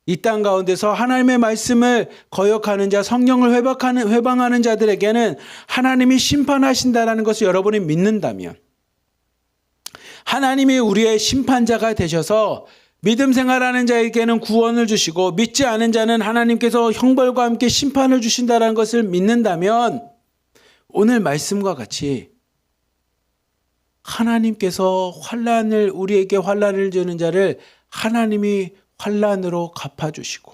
이 땅 가운데서 하나님의 말씀을 거역하는 자, 성령을 회방하는 자들에게는 하나님이 심판하신다라는 것을 여러분이 믿는다면 하나님이 우리의 심판자가 되셔서 믿음 생활하는 자에게는 구원을 주시고 믿지 않은 자는 하나님께서 형벌과 함께 심판을 주신다는 것을 믿는다면 오늘 말씀과 같이 하나님께서 우리에게 환난을 주는 자를 하나님이 환난으로 갚아주시고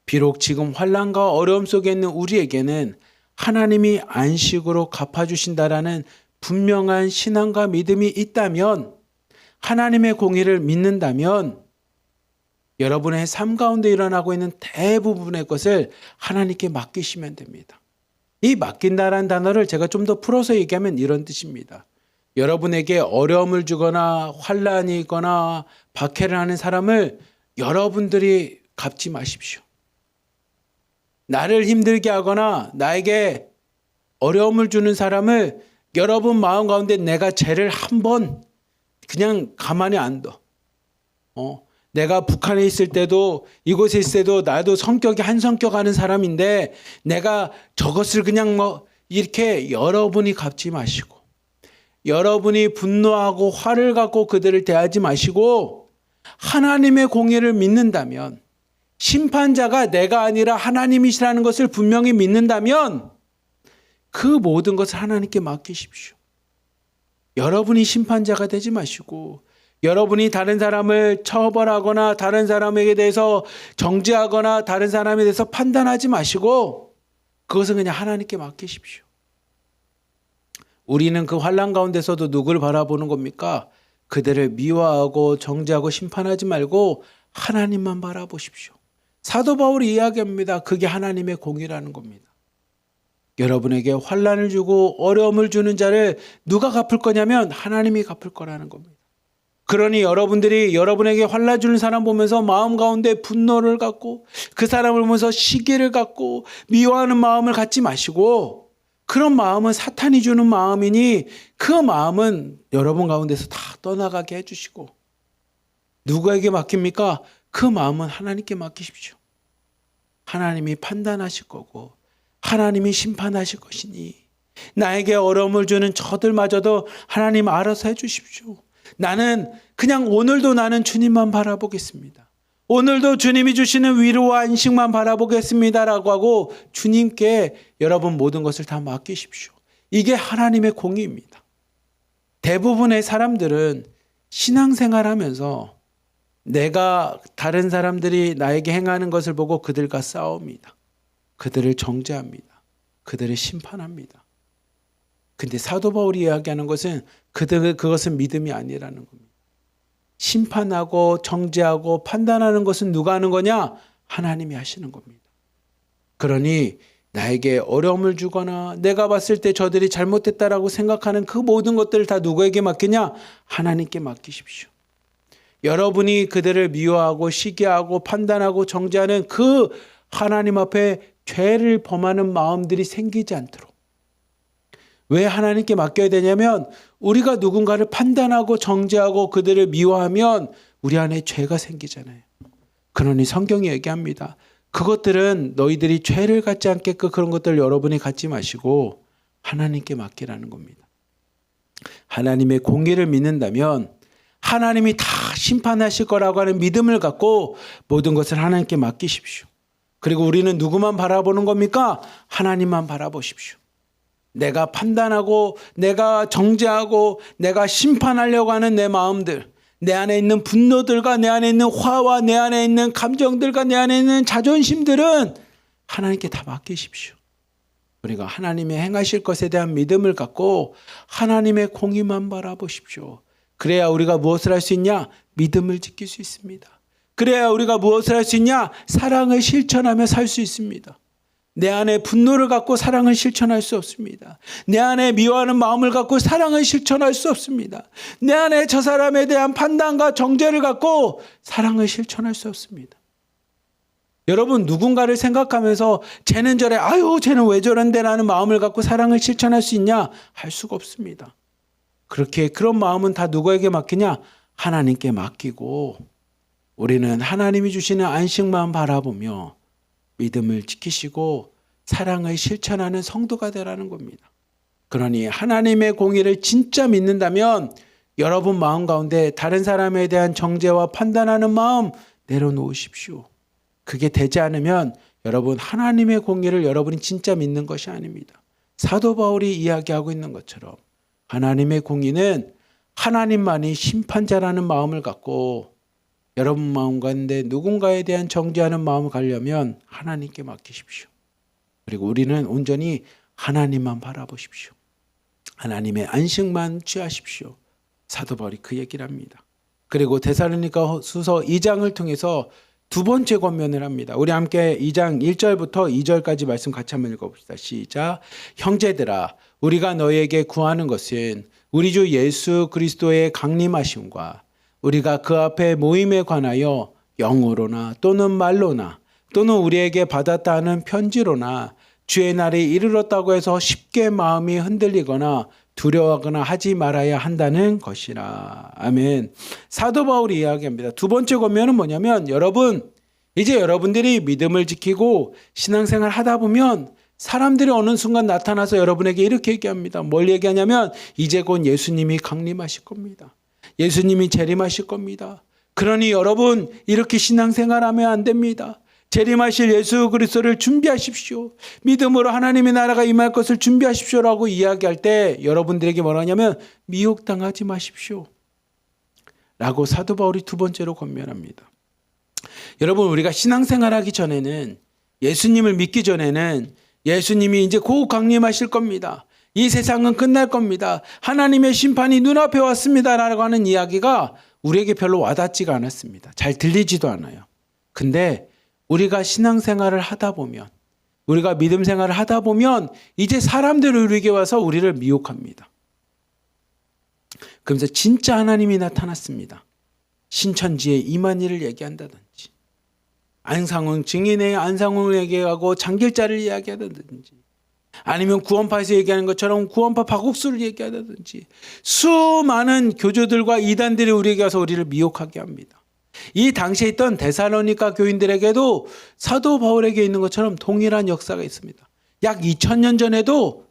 비록 지금 환난과 어려움 속에 있는 우리에게는 하나님이 안식으로 갚아주신다라는 분명한 신앙과 믿음이 있다면 하나님의 공의를 믿는다면 여러분의 삶 가운데 일어나고 있는 대부분의 것을 하나님께 맡기시면 됩니다. 이 맡긴다라는 단어를 제가 좀 더 풀어서 얘기하면 이런 뜻입니다. 여러분에게 어려움을 주거나 환난이 있거나 박해를 하는 사람을 여러분들이 갚지 마십시오. 나를 힘들게 하거나 나에게 어려움을 주는 사람을 여러분 마음 가운데 내가 쟤를 한번 그냥 가만히 안 둬. 내가 북한에 있을 때도 이곳에 있을 때도 나도 성격이 한 성격 하는 사람인데 내가 저것을 그냥 이렇게 여러분이 갚지 마시고 여러분이 분노하고 화를 갖고 그들을 대하지 마시고 하나님의 공의를 믿는다면 심판자가 내가 아니라 하나님이시라는 것을 분명히 믿는다면 그 모든 것을 하나님께 맡기십시오. 여러분이 심판자가 되지 마시고 여러분이 다른 사람을 처벌하거나 다른 사람에게 대해서 정죄하거나 다른 사람에 대해서 판단하지 마시고 그것은 그냥 하나님께 맡기십시오. 우리는 그 환난 가운데서도 누구를 바라보는 겁니까? 그들을 미워하고 정죄하고 심판하지 말고 하나님만 바라보십시오. 사도 바울이 이야기합니다. 그게 하나님의 공의라는 겁니다. 여러분에게 환난을 주고 어려움을 주는 자를 누가 갚을 거냐면 하나님이 갚을 거라는 겁니다. 그러니 여러분들이 여러분에게 환난 주는 사람 보면서 마음 가운데 분노를 갖고 그 사람을 보면서 시기를 갖고 미워하는 마음을 갖지 마시고 그런 마음은 사탄이 주는 마음이니 그 마음은 여러분 가운데서 다 떠나가게 해주시고 누구에게 맡깁니까? 그 마음은 하나님께 맡기십시오. 하나님이 판단하실 거고 하나님이 심판하실 것이니 나에게 어려움을 주는 저들마저도 하나님 알아서 해주십시오. 나는 그냥 오늘도 나는 주님만 바라보겠습니다. 오늘도 주님이 주시는 위로와 안식만 바라보겠습니다라고 하고 주님께 여러분 모든 것을 다 맡기십시오. 이게 하나님의 공의입니다. 대부분의 사람들은 신앙생활하면서 내가 다른 사람들이 나에게 행하는 것을 보고 그들과 싸웁니다. 그들을 정죄합니다. 그들을 심판합니다. 근데 사도 바울이 이야기하는 것은 그것은 믿음이 아니라는 겁니다. 심판하고 정죄하고 판단하는 것은 누가 하는 거냐? 하나님이 하시는 겁니다. 그러니 나에게 어려움을 주거나 내가 봤을 때 저들이 잘못됐다라고 생각하는 그 모든 것들을 다 누구에게 맡기냐? 하나님께 맡기십시오. 여러분이 그들을 미워하고 시기하고 판단하고 정죄하는 그 하나님 앞에 죄를 범하는 마음들이 생기지 않도록. 왜 하나님께 맡겨야 되냐면 우리가 누군가를 판단하고 정죄하고 그들을 미워하면 우리 안에 죄가 생기잖아요. 그러니 성경이 얘기합니다. 그것들은 너희들이 죄를 갖지 않게끔 그런 것들을 여러분이 갖지 마시고 하나님께 맡기라는 겁니다. 하나님의 공의를 믿는다면 하나님이 다 심판하실 거라고 하는 믿음을 갖고 모든 것을 하나님께 맡기십시오. 그리고 우리는 누구만 바라보는 겁니까? 하나님만 바라보십시오. 내가 판단하고 내가 정죄하고 내가 심판하려고 하는 내 마음들, 내 안에 있는 분노들과 내 안에 있는 화와 내 안에 있는 감정들과 내 안에 있는 자존심들은 하나님께 다 맡기십시오. 그리고 하나님의 행하실 것에 대한 믿음을 갖고 하나님의 공의만 바라보십시오. 그래야 우리가 무엇을 할 수 있냐? 믿음을 지킬 수 있습니다. 그래야 우리가 무엇을 할 수 있냐? 사랑을 실천하며 살 수 있습니다. 내 안에 분노를 갖고 사랑을 실천할 수 없습니다. 내 안에 미워하는 마음을 갖고 사랑을 실천할 수 없습니다. 내 안에 저 사람에 대한 판단과 정죄를 갖고 사랑을 실천할 수 없습니다. 여러분 누군가를 생각하면서 쟤는 저래 아유 쟤는 왜 저런데 라는 마음을 갖고 사랑을 실천할 수 있냐? 할 수가 없습니다. 그렇게 그런 마음은 다 누구에게 맡기냐? 하나님께 맡기고 우리는 하나님이 주시는 안식만 바라보며 믿음을 지키시고 사랑을 실천하는 성도가 되라는 겁니다. 그러니 하나님의 공의를 진짜 믿는다면 여러분 마음 가운데 다른 사람에 대한 정죄와 판단하는 마음 내려놓으십시오. 그게 되지 않으면 여러분 하나님의 공의를 여러분이 진짜 믿는 것이 아닙니다. 사도 바울이 이야기하고 있는 것처럼 하나님의 공의는 하나님만이 심판자라는 마음을 갖고 여러분 마음 가운데 누군가에 대한 정죄하는 마음을 가려면 하나님께 맡기십시오. 그리고 우리는 온전히 하나님만 바라보십시오. 하나님의 안식만 취하십시오. 사도 바울이 그 얘기를 합니다. 그리고 데살로니가후서 2장을 통해서 두 번째 권면을 합니다. 우리 함께 2장 1절부터 2절까지 말씀 같이 한번 읽어봅시다. 시작. 형제들아, 우리가 너희에게 구하는 것은 우리 주 예수 그리스도의 강림하심과 우리가 그 앞에 모임에 관하여 영어로나 또는 말로나 또는 우리에게 받았다 하는 편지로나 주의 날이 이르렀다고 해서 쉽게 마음이 흔들리거나 두려워하거나 하지 말아야 한다는 것이라. 아멘. 사도 바울이 이야기합니다. 두 번째 권면은 뭐냐면, 여러분, 이제 여러분들이 믿음을 지키고 신앙생활 하다 보면 사람들이 어느 순간 나타나서 여러분에게 이렇게 얘기합니다. 뭘 얘기하냐면, 이제 곧 예수님이 강림하실 겁니다. 예수님이 재림하실 겁니다. 그러니 여러분, 이렇게 신앙생활하면 안 됩니다. 재림하실 예수 그리스도를 준비하십시오. 믿음으로 하나님의 나라가 임할 것을 준비하십시오라고 이야기할 때 여러분들에게 뭐라 하냐면, 미혹당하지 마십시오 라고 사도 바울이 두 번째로 권면합니다. 여러분, 우리가 신앙생활하기 전에는, 예수님을 믿기 전에는 예수님이 이제 곧 강림하실 겁니다. 이 세상은 끝날 겁니다. 하나님의 심판이 눈앞에 왔습니다 라고 하는 이야기가 우리에게 별로 와닿지가 않았습니다. 잘 들리지도 않아요. 근데 우리가 신앙생활을 하다 보면, 우리가 믿음 생활을 하다 보면 이제 사람들이 우리에게 와서 우리를 미혹합니다. 그러면서 진짜 하나님이 나타났습니다. 신천지에 임한 일을 얘기한다든지, 안상홍 증인의 안상홍을 얘기하고 장길자를 이야기하다든지, 아니면 구원파에서 얘기하는 것처럼 구원파 박옥수를 얘기하다든지, 수많은 교주들과 이단들이 우리에게 와서 우리를 미혹하게 합니다. 이 당시에 있던 데살로니가 교인들에게도 사도 바울에게 있는 것처럼 동일한 역사가 있습니다. 약 2000년 전에도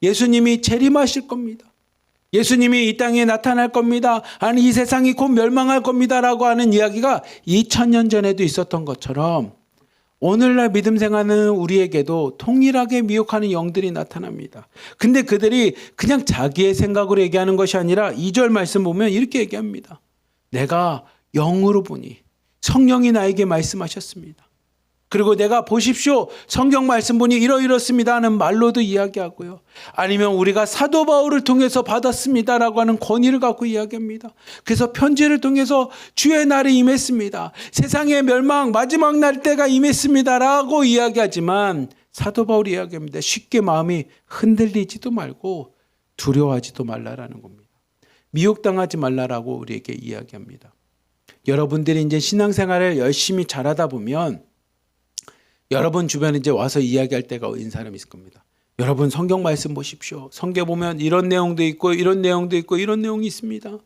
예수님이 재림하실 겁니다. 예수님이 이 땅에 나타날 겁니다. 아니, 이 세상이 곧 멸망할 겁니다 라고 하는 이야기가 2000년 전에도 있었던 것처럼 오늘날 믿음 생활하는 우리에게도 동일하게 미혹하는 영들이 나타납니다. 근데 그들이 그냥 자기의 생각으로 얘기하는 것이 아니라 2절 말씀 보면 이렇게 얘기합니다. 내가 영으로 보니 성령이 나에게 말씀하셨습니다. 그리고 내가 보십시오, 성경 말씀 보니 이러이렇습니다 하는 말로도 이야기하고요. 아니면 우리가 사도 바울을 통해서 받았습니다라고 하는 권위를 갖고 이야기합니다. 그래서 편지를 통해서 주의 날이 임했습니다. 세상의 멸망 마지막 날 때가 임했습니다라고 이야기하지만 사도 바울이 이야기합니다. 쉽게 마음이 흔들리지도 말고 두려워하지도 말라라는 겁니다. 미혹당하지 말라라고 우리에게 이야기합니다. 여러분들이 이제 신앙생활을 열심히 잘하다 보면 여러분 주변에 이제 와서 이야기할 때가 있는 사람이 있을 겁니다. 여러분 성경 말씀 보십시오. 성경 보면 이런 내용도 있고 이런 내용도 있고 이런 내용이 있습니다.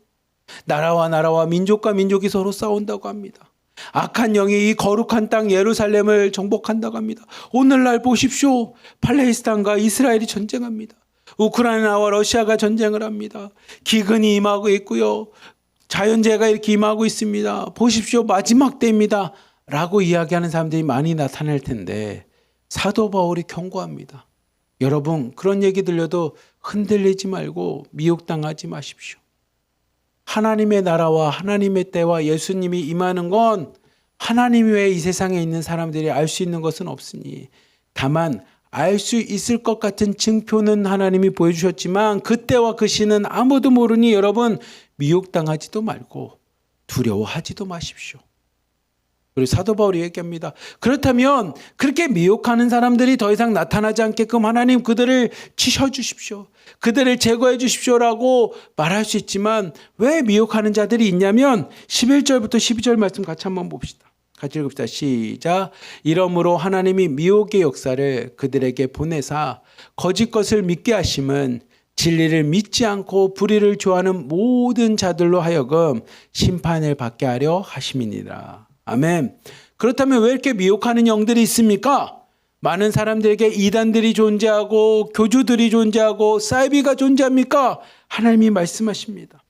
나라와 나라와 민족과 민족이 서로 싸운다고 합니다. 악한 영이 이 거룩한 땅 예루살렘을 정복한다고 합니다. 오늘날 보십시오. 팔레스타인과 이스라엘이 전쟁합니다. 우크라이나와 러시아가 전쟁을 합니다. 기근이 임하고 있고요. 자연재해가 이렇게 임하고 있습니다. 보십시오. 마지막 때입니다 라고 이야기하는 사람들이 많이 나타날 텐데 사도 바울이 경고합니다. 여러분, 그런 얘기 들려도 흔들리지 말고 미혹당하지 마십시오. 하나님의 나라와 하나님의 때와 예수님이 임하는 건 하나님 외에 이 세상에 있는 사람들이 알 수 있는 것은 없으니, 다만 알 수 있을 것 같은 증표는 하나님이 보여주셨지만 그때와 그 시는 아무도 모르니 여러분 미혹당하지도 말고 두려워하지도 마십시오. 그리고 사도 바울이 얘기합니다. 그렇다면 그렇게 미혹하는 사람들이 더 이상 나타나지 않게끔 하나님 그들을 치셔주십시오. 그들을 제거해 주십시오라고 말할 수 있지만 왜 미혹하는 자들이 있냐면 11절부터 12절 말씀 같이 한번 봅시다. 같이 읽읍시다. 시작. 이러므로 하나님이 미혹의 역사를 그들에게 보내사 거짓 것을 믿게 하심은 진리를 믿지 않고 불의를 좋아하는 모든 자들로 하여금 심판을 받게 하려 하심이니라. 아멘. 그렇다면 왜 이렇게 미혹하는 영들이 있습니까? 많은 사람들에게 이단들이 존재하고 교주들이 존재하고 사이비가 존재합니까? 하나님이 말씀하십니다.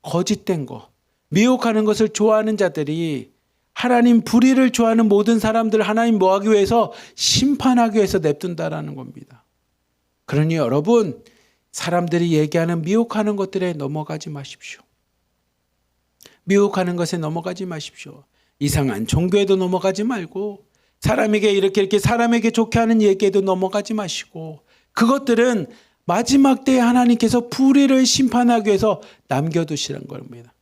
거짓된 거, 미혹하는 것을 좋아하는 자들이 하나님 불의를 좋아하는 모든 사람들 하나님 뭐하기 위해서? 심판하기 위해서 냅둔다라는 겁니다. 그러니 여러분, 사람들이 얘기하는 미혹하는 것들에 넘어가지 마십시오. 미혹하는 것에 넘어가지 마십시오. 이상한 종교에도 넘어가지 말고 사람에게 이렇게 사람에게 좋게 하는 얘기에도 넘어가지 마시고 그것들은 마지막 때에 하나님께서 불의를 심판하기 위해서 남겨두시는 겁니다.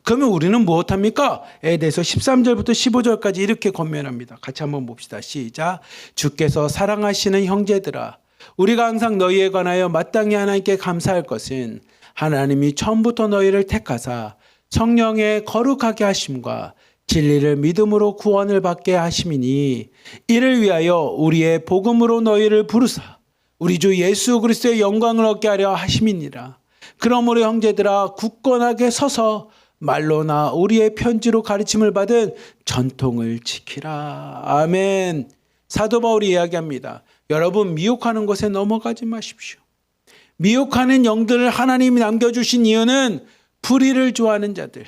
그러면 우리는 무엇합니까? 에 대해서 13절부터 15절까지 이렇게 권면합니다. 같이 한번 봅시다. 시작. 주께서 사랑하시는 형제들아, 우리가 항상 너희에 관하여 마땅히 하나님께 감사할 것은 하나님이 처음부터 너희를 택하사 성령의 거룩하게 하심과 진리를 믿음으로 구원을 받게 하심이니, 이를 위하여 우리의 복음으로 너희를 부르사 우리 주 예수 그리스도의 영광을 얻게 하려 하심이니라. 그러므로 형제들아, 굳건하게 서서 말로나 우리의 편지로 가르침을 받은 전통을 지키라. 아멘. 사도 바울이 이야기합니다. 여러분, 미혹하는 것에 넘어가지 마십시오. 미혹하는 영들을 하나님이 남겨주신 이유는 불의를 좋아하는 자들,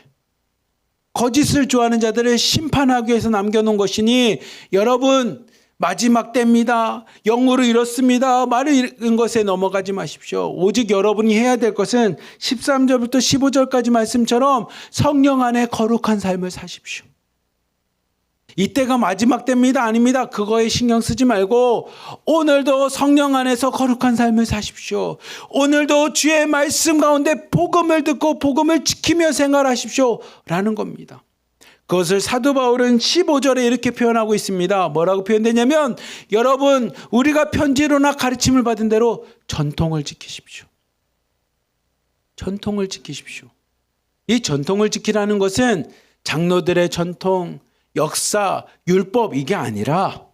거짓을 좋아하는 자들을 심판하기 위해서 남겨놓은 것이니, 여러분 마지막 때입니다, 영으로 이렇습니다 말을 잃은 것에 넘어가지 마십시오. 오직 여러분이 해야 될 것은 13절부터 15절까지 말씀처럼 성령 안에 거룩한 삶을 사십시오. 이때가 마지막 때입니다, 아닙니다, 그거에 신경 쓰지 말고 오늘도 성령 안에서 거룩한 삶을 사십시오. 오늘도 주의 말씀 가운데 복음을 듣고 복음을 지키며 생활하십시오 라는 겁니다. 그것을 사도 바울은 15절에 이렇게 표현하고 있습니다. 뭐라고 표현되냐면, 여러분 우리가 편지로나 가르침을 받은 대로 전통을 지키십시오. 전통을 지키십시오. 이 전통을 지키라는 것은 장로들의 전통, 역사, 율법, 이게 아니라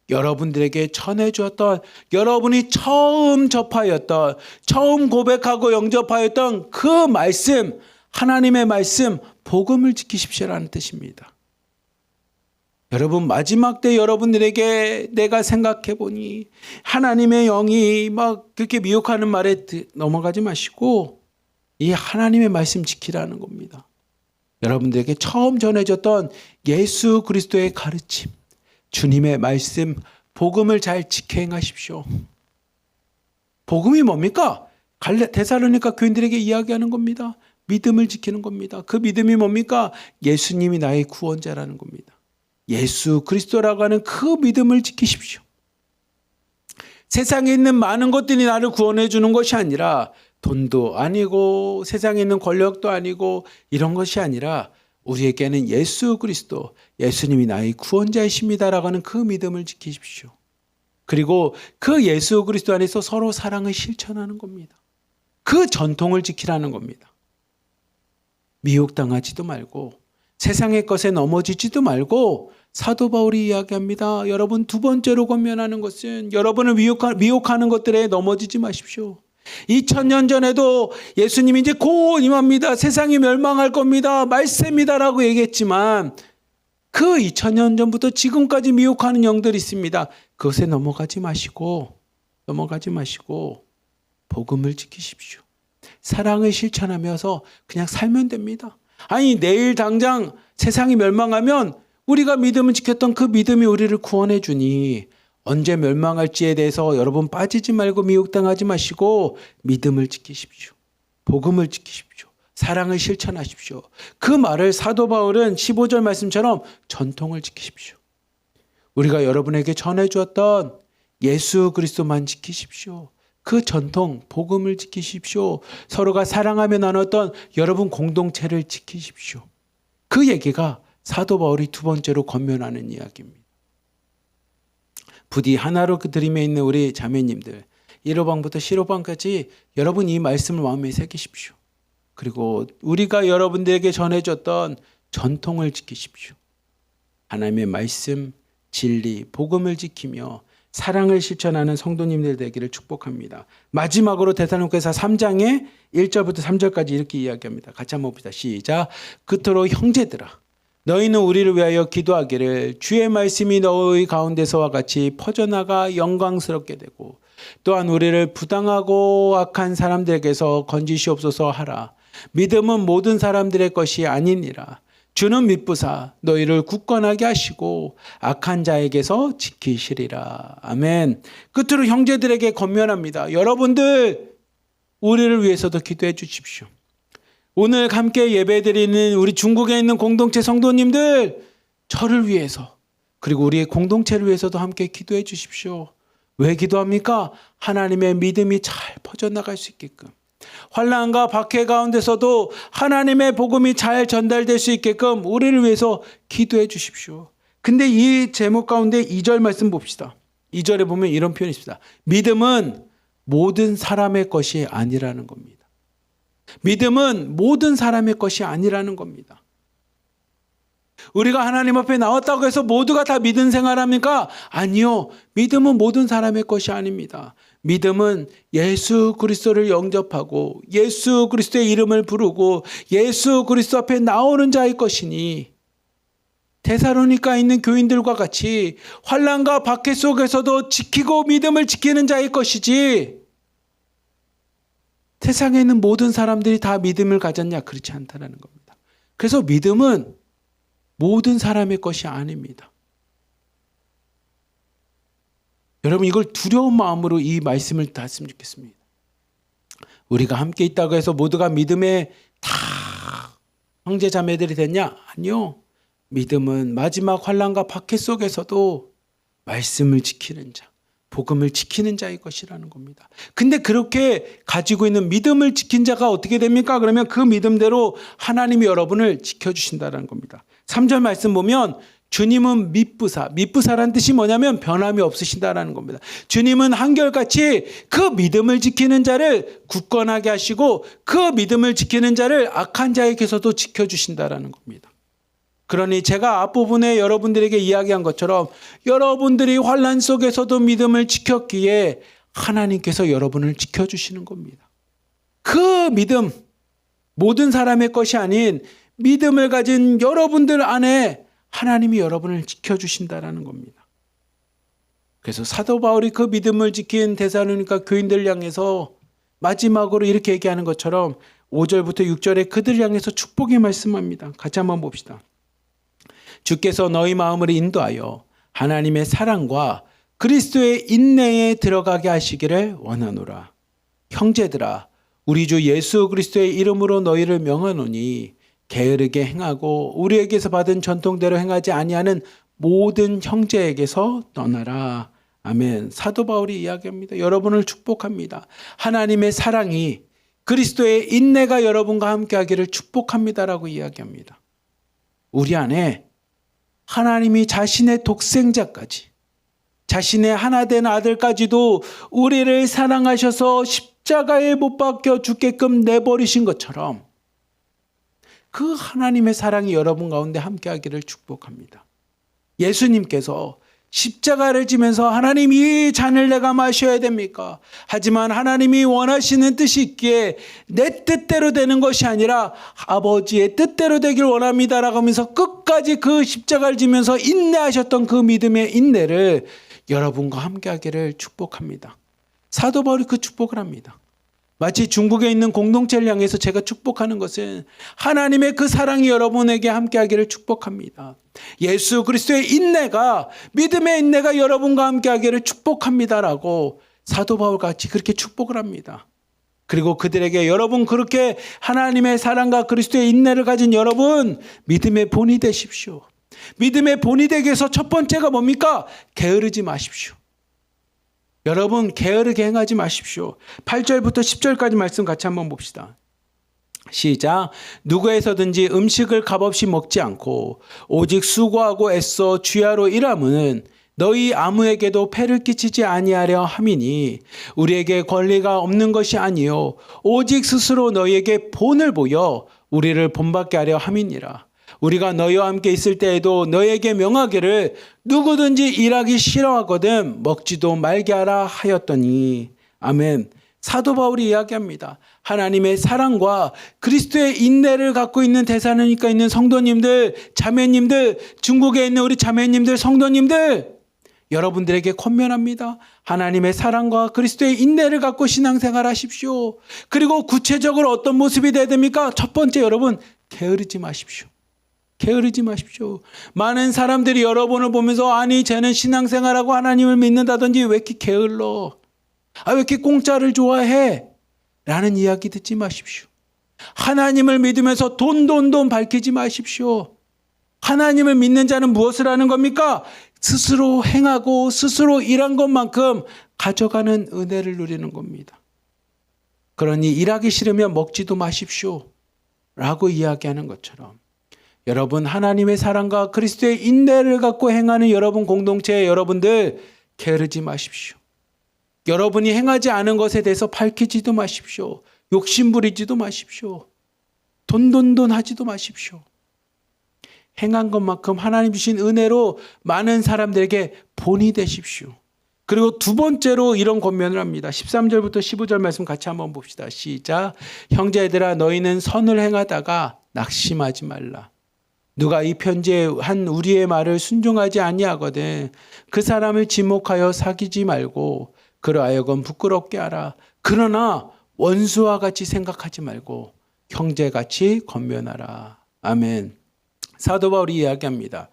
여러분들에게 전해주었던, 여러분이 처음 접하였던, 처음 고백하고 영접하였던 그 말씀, 하나님의 말씀, 복음을 지키십시오라는 뜻입니다. 여러분, 마지막 때 여러분들에게 내가 생각해 보니 하나님의 영이 막 그렇게 미혹하는 말에 넘어가지 마시고 이 하나님의 말씀 지키라는 겁니다. 여러분들에게 처음 전해졌던 예수 그리스도의 가르침, 주님의 말씀, 복음을 잘 지켜 행하십시오. 복음이 뭡니까? 데살로니가 교인들에게 이야기하는 겁니다. 믿음을 지키는 겁니다. 그 믿음이 뭡니까? 예수님이 나의 구원자라는 겁니다. 예수 그리스도라고 하는 그 믿음을 지키십시오. 세상에 있는 많은 것들이 나를 구원해 주는 것이 아니라, 돈도 아니고 세상에 있는 권력도 아니고 이런 것이 아니라, 우리에게는 예수 그리스도, 예수님이 나의 구원자이십니다라고 하는 그 믿음을 지키십시오. 그리고 그 예수 그리스도 안에서 서로 사랑을 실천하는 겁니다. 그 전통을 지키라는 겁니다. 미혹당하지도 말고 세상의 것에 넘어지지도 말고, 사도 바울이 이야기합니다. 여러분, 두 번째로 권면하는 것은 여러분을 미혹하는 것들에 넘어지지 마십시오. 2000년 전에도 예수님이 이제 곧 임합니다, 세상이 멸망할 겁니다, 말세입니다라고 얘기했지만, 그 2000년 전부터 지금까지 미혹하는 영들이 있습니다. 그것에 넘어가지 마시고 복음을 지키십시오. 사랑을 실천하면서 그냥 살면 됩니다. 아니, 내일 당장 세상이 멸망하면 우리가 믿음을 지켰던 그 믿음이 우리를 구원해 주니, 언제 멸망할지에 대해서 여러분 빠지지 말고 미혹당하지 마시고 믿음을 지키십시오. 복음을 지키십시오. 사랑을 실천하십시오. 그 말을 사도 바울은 15절 말씀처럼 전통을 지키십시오. 우리가 여러분에게 전해주었던 예수 그리스도만 지키십시오. 그 전통, 복음을 지키십시오. 서로가 사랑하며 나눴던 여러분 공동체를 지키십시오. 그 얘기가 사도 바울이 두 번째로 권면하는 이야기입니다. 부디 하나로 그 드림에 있는 우리 자매님들, 1호방부터 15방까지 여러분 이 말씀을 마음에 새기십시오. 그리고 우리가 여러분들에게 전해줬던 전통을 지키십시오. 하나님의 말씀, 진리, 복음을 지키며 사랑을 실천하는 성도님들 되기를 축복합니다. 마지막으로 데살로니가서 3장의 1절부터 3절까지 이렇게 이야기합니다. 같이 한번 봅시다. 시작. 그토록 형제들아, 너희는 우리를 위하여 기도하기를, 주의 말씀이 너희 가운데서와 같이 퍼져나가 영광스럽게 되고, 또한 우리를 부당하고 악한 사람들에게서 건지시옵소서 하라. 믿음은 모든 사람들의 것이 아니니라. 주는 믿부사 너희를 굳건하게 하시고 악한 자에게서 지키시리라. 아멘. 끝으로 형제들에게 권면합니다. 여러분들, 우리를 위해서도 기도해 주십시오. 오늘 함께 예배드리는 우리 중국에 있는 공동체 성도님들, 저를 위해서, 그리고 우리의 공동체를 위해서도 함께 기도해 주십시오. 왜 기도합니까? 하나님의 믿음이 잘 퍼져나갈 수 있게끔, 환난과 박해 가운데서도 하나님의 복음이 잘 전달될 수 있게끔 우리를 위해서 기도해 주십시오. 근데 이 제목 가운데 2절 말씀 봅시다. 2절에 보면 이런 표현이 있습니다. 믿음은 모든 사람의 것이 아니라는 겁니다. 믿음은 모든 사람의 것이 아니라는 겁니다. 우리가 하나님 앞에 나왔다고 해서 모두가 다 믿음 생활합니까? 아니요. 믿음은 모든 사람의 것이 아닙니다. 믿음은 예수 그리스도를 영접하고 예수 그리스도의 이름을 부르고 예수 그리스도 앞에 나오는 자의 것이니 데살로니가에 있는 교인들과 같이 환난과 박해 속에서도 지키고 믿음을 지키는 자의 것이지 세상에 있는 모든 사람들이 다 믿음을 가졌냐? 그렇지 않다는 겁니다. 그래서 믿음은 모든 사람의 것이 아닙니다. 여러분 이걸 두려운 마음으로 이 말씀을 다 했으면 좋겠습니다. 우리가 함께 있다고 해서 모두가 믿음에 다 형제 자매들이 됐냐? 아니요. 믿음은 마지막 환난과 박해 속에서도 말씀을 지키는 자, 복음을 지키는 자의 것이라는 겁니다. 근데 그렇게 가지고 있는 믿음을 지킨 자가 어떻게 됩니까? 그러면 그 믿음대로 하나님이 여러분을 지켜주신다는 겁니다. 3절 말씀 보면 주님은 미쁘사라는 뜻이 뭐냐면 변함이 없으신다라는 겁니다. 주님은 한결같이 그 믿음을 지키는 자를 굳건하게 하시고 그 믿음을 지키는 자를 악한 자에게서도 지켜주신다라는 겁니다. 그러니 제가 앞부분에 여러분들에게 이야기한 것처럼 여러분들이 환난 속에서도 믿음을 지켰기에 하나님께서 여러분을 지켜주시는 겁니다. 그 믿음, 모든 사람의 것이 아닌 믿음을 가진 여러분들 안에 하나님이 여러분을 지켜주신다라는 겁니다. 그래서 사도 바울이 그 믿음을 지킨 데살로니가 교인들 향해서 마지막으로 이렇게 얘기하는 것처럼 5절부터 6절에 그들 향해서 축복의 말씀합니다. 같이 한번 봅시다. 주께서 너희 마음을 인도하여 하나님의 사랑과 그리스도의 인내에 들어가게 하시기를 원하노라. 형제들아, 우리 주 예수 그리스도의 이름으로 너희를 명하노니 게으르게 행하고 우리에게서 받은 전통대로 행하지 아니하는 모든 형제에게서 떠나라. 아멘. 사도 바울이 이야기합니다. 여러분을 축복합니다. 하나님의 사랑이 그리스도의 인내가 여러분과 함께하기를 축복합니다라고 이야기합니다. 우리 안에 하나님이 자신의 독생자까지 자신의 하나된 아들까지도 우리를 사랑하셔서 십자가에 못 박혀 죽게끔 내버리신 것처럼 그 하나님의 사랑이 여러분 가운데 함께하기를 축복합니다. 예수님께서 십자가를 지면서 하나님 이 잔을 내가 마셔야 됩니까? 하지만 하나님이 원하시는 뜻이 있기에 내 뜻대로 되는 것이 아니라 아버지의 뜻대로 되길 원합니다라고 하면서 끝까지 그 십자가를 지면서 인내하셨던 그 믿음의 인내를 여러분과 함께하기를 축복합니다. 사도 바울이 그 축복을 합니다. 마치 중국에 있는 공동체를 향해서 제가 축복하는 것은 하나님의 그 사랑이 여러분에게 함께하기를 축복합니다. 예수 그리스도의 인내가 믿음의 인내가 여러분과 함께하기를 축복합니다라고 사도 바울같이 그렇게 축복을 합니다. 그리고 그들에게 여러분 그렇게 하나님의 사랑과 그리스도의 인내를 가진 여러분 믿음의 본이 되십시오. 믿음의 본이 되기 위해서 첫 번째가 뭡니까? 게으르지 마십시오. 여러분 게으르게 행하지 마십시오. 8절부터 10절까지 말씀 같이 한번 봅시다. 시작. 누구에서든지 음식을 값없이 먹지 않고 오직 수고하고 애써 주야로 일함은 너희 아무에게도 폐를 끼치지 아니하려 함이니 우리에게 권리가 없는 것이 아니요 오직 스스로 너희에게 본을 보여 우리를 본받게 하려 함이니라. 우리가 너희와 함께 있을 때에도 너희에게 명하기를 누구든지 일하기 싫어하거든 먹지도 말게 하라 하였더니. 아멘. 사도 바울이 이야기합니다. 하나님의 사랑과 그리스도의 인내를 갖고 있는 데살로니가에 있는 성도님들, 자매님들, 중국에 있는 우리 자매님들, 성도님들, 여러분들에게 권면합니다. 하나님의 사랑과 그리스도의 인내를 갖고 신앙생활 하십시오. 그리고 구체적으로 어떤 모습이 돼야 됩니까? 첫 번째 여러분 게으르지 마십시오. 게으르지 마십시오. 많은 사람들이 여러분을 보면서 아니 쟤는 신앙생활하고 하나님을 믿는다든지 왜 이렇게 게을러? 왜 이렇게 공짜를 좋아해? 라는 이야기 듣지 마십시오. 하나님을 믿으면서 돈 밝히지 마십시오. 하나님을 믿는 자는 무엇을 하는 겁니까? 스스로 행하고 스스로 일한 것만큼 가져가는 은혜를 누리는 겁니다. 그러니 일하기 싫으면 먹지도 마십시오. 라고 이야기하는 것처럼 여러분 하나님의 사랑과 그리스도의 인내를 갖고 행하는 여러분 공동체의 여러분들 게으르지 마십시오. 여러분이 행하지 않은 것에 대해서 밝히지도 마십시오. 욕심 부리지도 마십시오. 돈돈돈 하지도 마십시오. 행한 것만큼 하나님 주신 은혜로 많은 사람들에게 본이 되십시오. 그리고 두 번째로 이런 권면을 합니다. 13절부터 15절 말씀 같이 한번 봅시다. 시작. 형제들아 너희는 선을 행하다가 낙심하지 말라. 누가 이 편지에 한 우리의 말을 순종하지 아니하거든 그 사람을 지목하여 사귀지 말고 그로 하여금 부끄럽게 하라. 그러나 원수와 같이 생각하지 말고 형제같이 권면하라. 아멘. 사도 바울이 이야기합니다.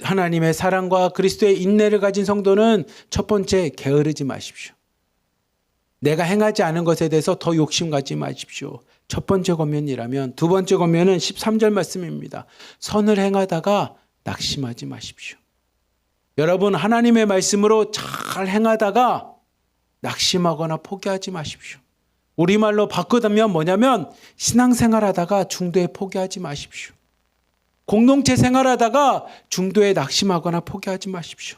하나님의 사랑과 그리스도의 인내를 가진 성도는 첫 번째 게으르지 마십시오. 내가 행하지 않은 것에 대해서 더 욕심 가지 마십시오. 첫 번째 권면이라면 두 번째 권면은 13절 말씀입니다. 선을 행하다가 낙심하지 마십시오. 여러분 하나님의 말씀으로 잘 행하다가 낙심하거나 포기하지 마십시오. 우리말로 바꾸면 뭐냐면 신앙생활하다가 중도에 포기하지 마십시오. 공동체 생활하다가 중도에 낙심하거나 포기하지 마십시오.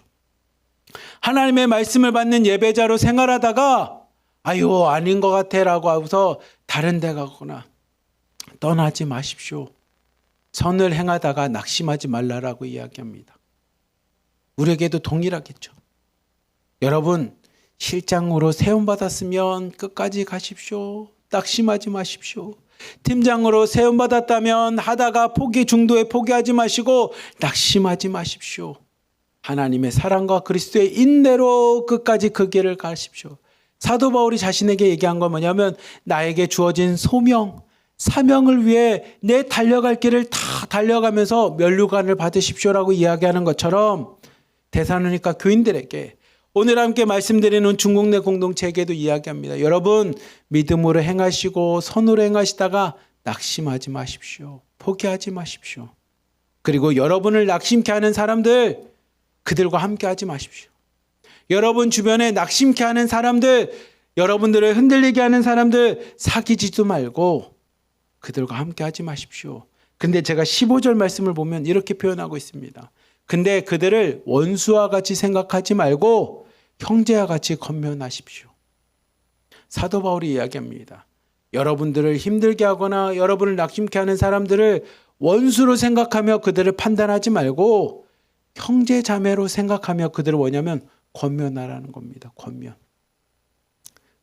하나님의 말씀을 받는 예배자로 생활하다가 아유 아닌 것 같아 라고 하고서 다른 데 가거나 떠나지 마십시오. 선을 행하다가 낙심하지 말라라고 이야기합니다. 우리에게도 동일하겠죠. 여러분 실장으로 세움받았으면 끝까지 가십시오. 낙심하지 마십시오. 팀장으로 세움받았다면 하다가 중도에 포기하지 마시고 낙심하지 마십시오. 하나님의 사랑과 그리스도의 인내로 끝까지 그 길을 가십시오. 사도 바울이 자신에게 얘기한 건 뭐냐면 나에게 주어진 소명, 사명을 위해 내 달려갈 길을 다 달려가면서 면류관을 받으십시오라고 이야기하는 것처럼 데살로니가 교인들에게 오늘 함께 말씀드리는 중국 내 공동체에게도 이야기합니다. 여러분 믿음으로 행하시고 선으로 행하시다가 낙심하지 마십시오. 포기하지 마십시오. 그리고 여러분을 낙심케 하는 사람들 그들과 함께 하지 마십시오. 여러분 주변에 낙심케 하는 사람들 여러분들을 흔들리게 하는 사람들 사귀지도 말고 그들과 함께 하지 마십시오. 근데 제가 15절 말씀을 보면 이렇게 표현하고 있습니다. 근데 그들을 원수와 같이 생각하지 말고 형제와 같이 권면하십시오. 사도 바울이 이야기합니다. 여러분들을 힘들게 하거나 여러분을 낙심케 하는 사람들을 원수로 생각하며 그들을 판단하지 말고 형제 자매로 생각하며 그들을 뭐냐면 권면하라는 겁니다. 권면.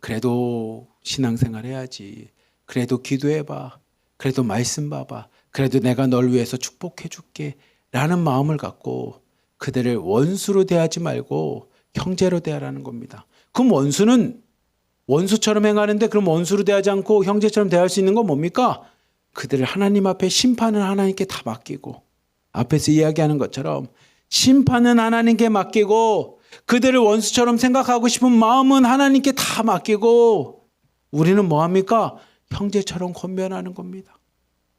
그래도 신앙생활 해야지. 그래도 기도해봐. 그래도 말씀 봐봐. 그래도 내가 널 위해서 축복해 줄게. 라는 마음을 갖고 그들을 원수로 대하지 말고 형제로 대하라는 겁니다. 그럼 원수는 원수처럼 행하는데 그럼 원수로 대하지 않고 형제처럼 대할 수 있는 건 뭡니까? 그들을 하나님 앞에 심판은 하나님께 다 맡기고 앞에서 이야기하는 것처럼 심판은 하나님께 맡기고 그들을 원수처럼 생각하고 싶은 마음은 하나님께 다 맡기고 우리는 뭐합니까? 형제처럼 권면하는 겁니다.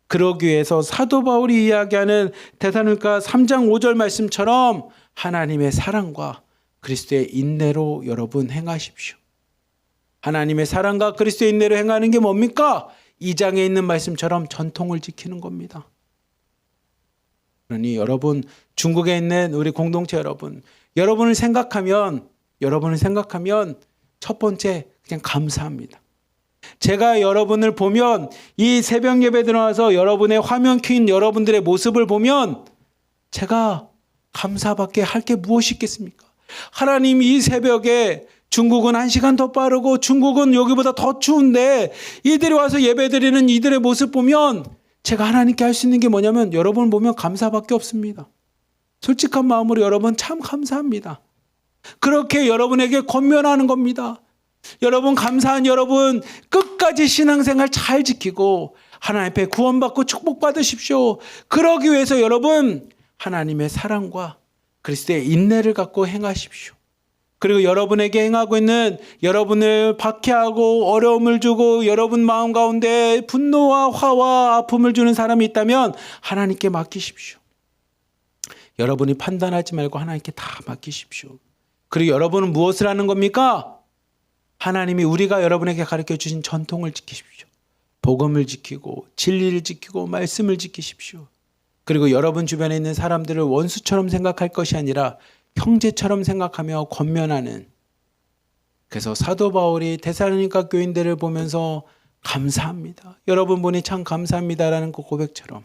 그러기 위해서 사도 바울이 이야기하는 데살로니가 3장 5절 말씀처럼 하나님의 사랑과 그리스도의 인내로 여러분 행하십시오. 하나님의 사랑과 그리스도의 인내로 행하는 게 뭡니까? 2장에 있는 말씀처럼 전통을 지키는 겁니다. 그러니 여러분 중국에 있는 우리 공동체 여러분을 생각하면 첫 번째 그냥 감사합니다. 제가 여러분을 보면 이 새벽 예배 들어와서 여러분의 화면 킨 여러분들의 모습을 보면 제가 감사밖에 할 게 무엇이 있겠습니까? 하나님 이 새벽에 중국은 1시간 더 빠르고 중국은 여기보다 더 추운데 이들이 와서 예배 드리는 이들의 모습 보면 제가 하나님께 할 수 있는 게 뭐냐면 여러분을 보면 감사밖에 없습니다. 솔직한 마음으로 여러분 참 감사합니다. 그렇게 여러분에게 권면하는 겁니다. 여러분 감사한 여러분 끝까지 신앙생활 잘 지키고 하나님 앞에 구원받고 축복받으십시오. 그러기 위해서 여러분 하나님의 사랑과 그리스도의 인내를 갖고 행하십시오. 그리고 여러분에게 행하고 있는 여러분을 박해하고 어려움을 주고 여러분 마음 가운데 분노와 화와 아픔을 주는 사람이 있다면 하나님께 맡기십시오. 여러분이 판단하지 말고 하나님께 다 맡기십시오. 그리고 여러분은 무엇을 하는 겁니까? 하나님이 우리가 여러분에게 가르쳐 주신 전통을 지키십시오. 복음을 지키고 진리를 지키고 말씀을 지키십시오. 그리고 여러분 주변에 있는 사람들을 원수처럼 생각할 것이 아니라 형제처럼 생각하며 권면하는, 그래서 사도 바울이 데살로니가 교인들을 보면서 감사합니다, 여러분 보니 참 감사합니다라는 그 고백처럼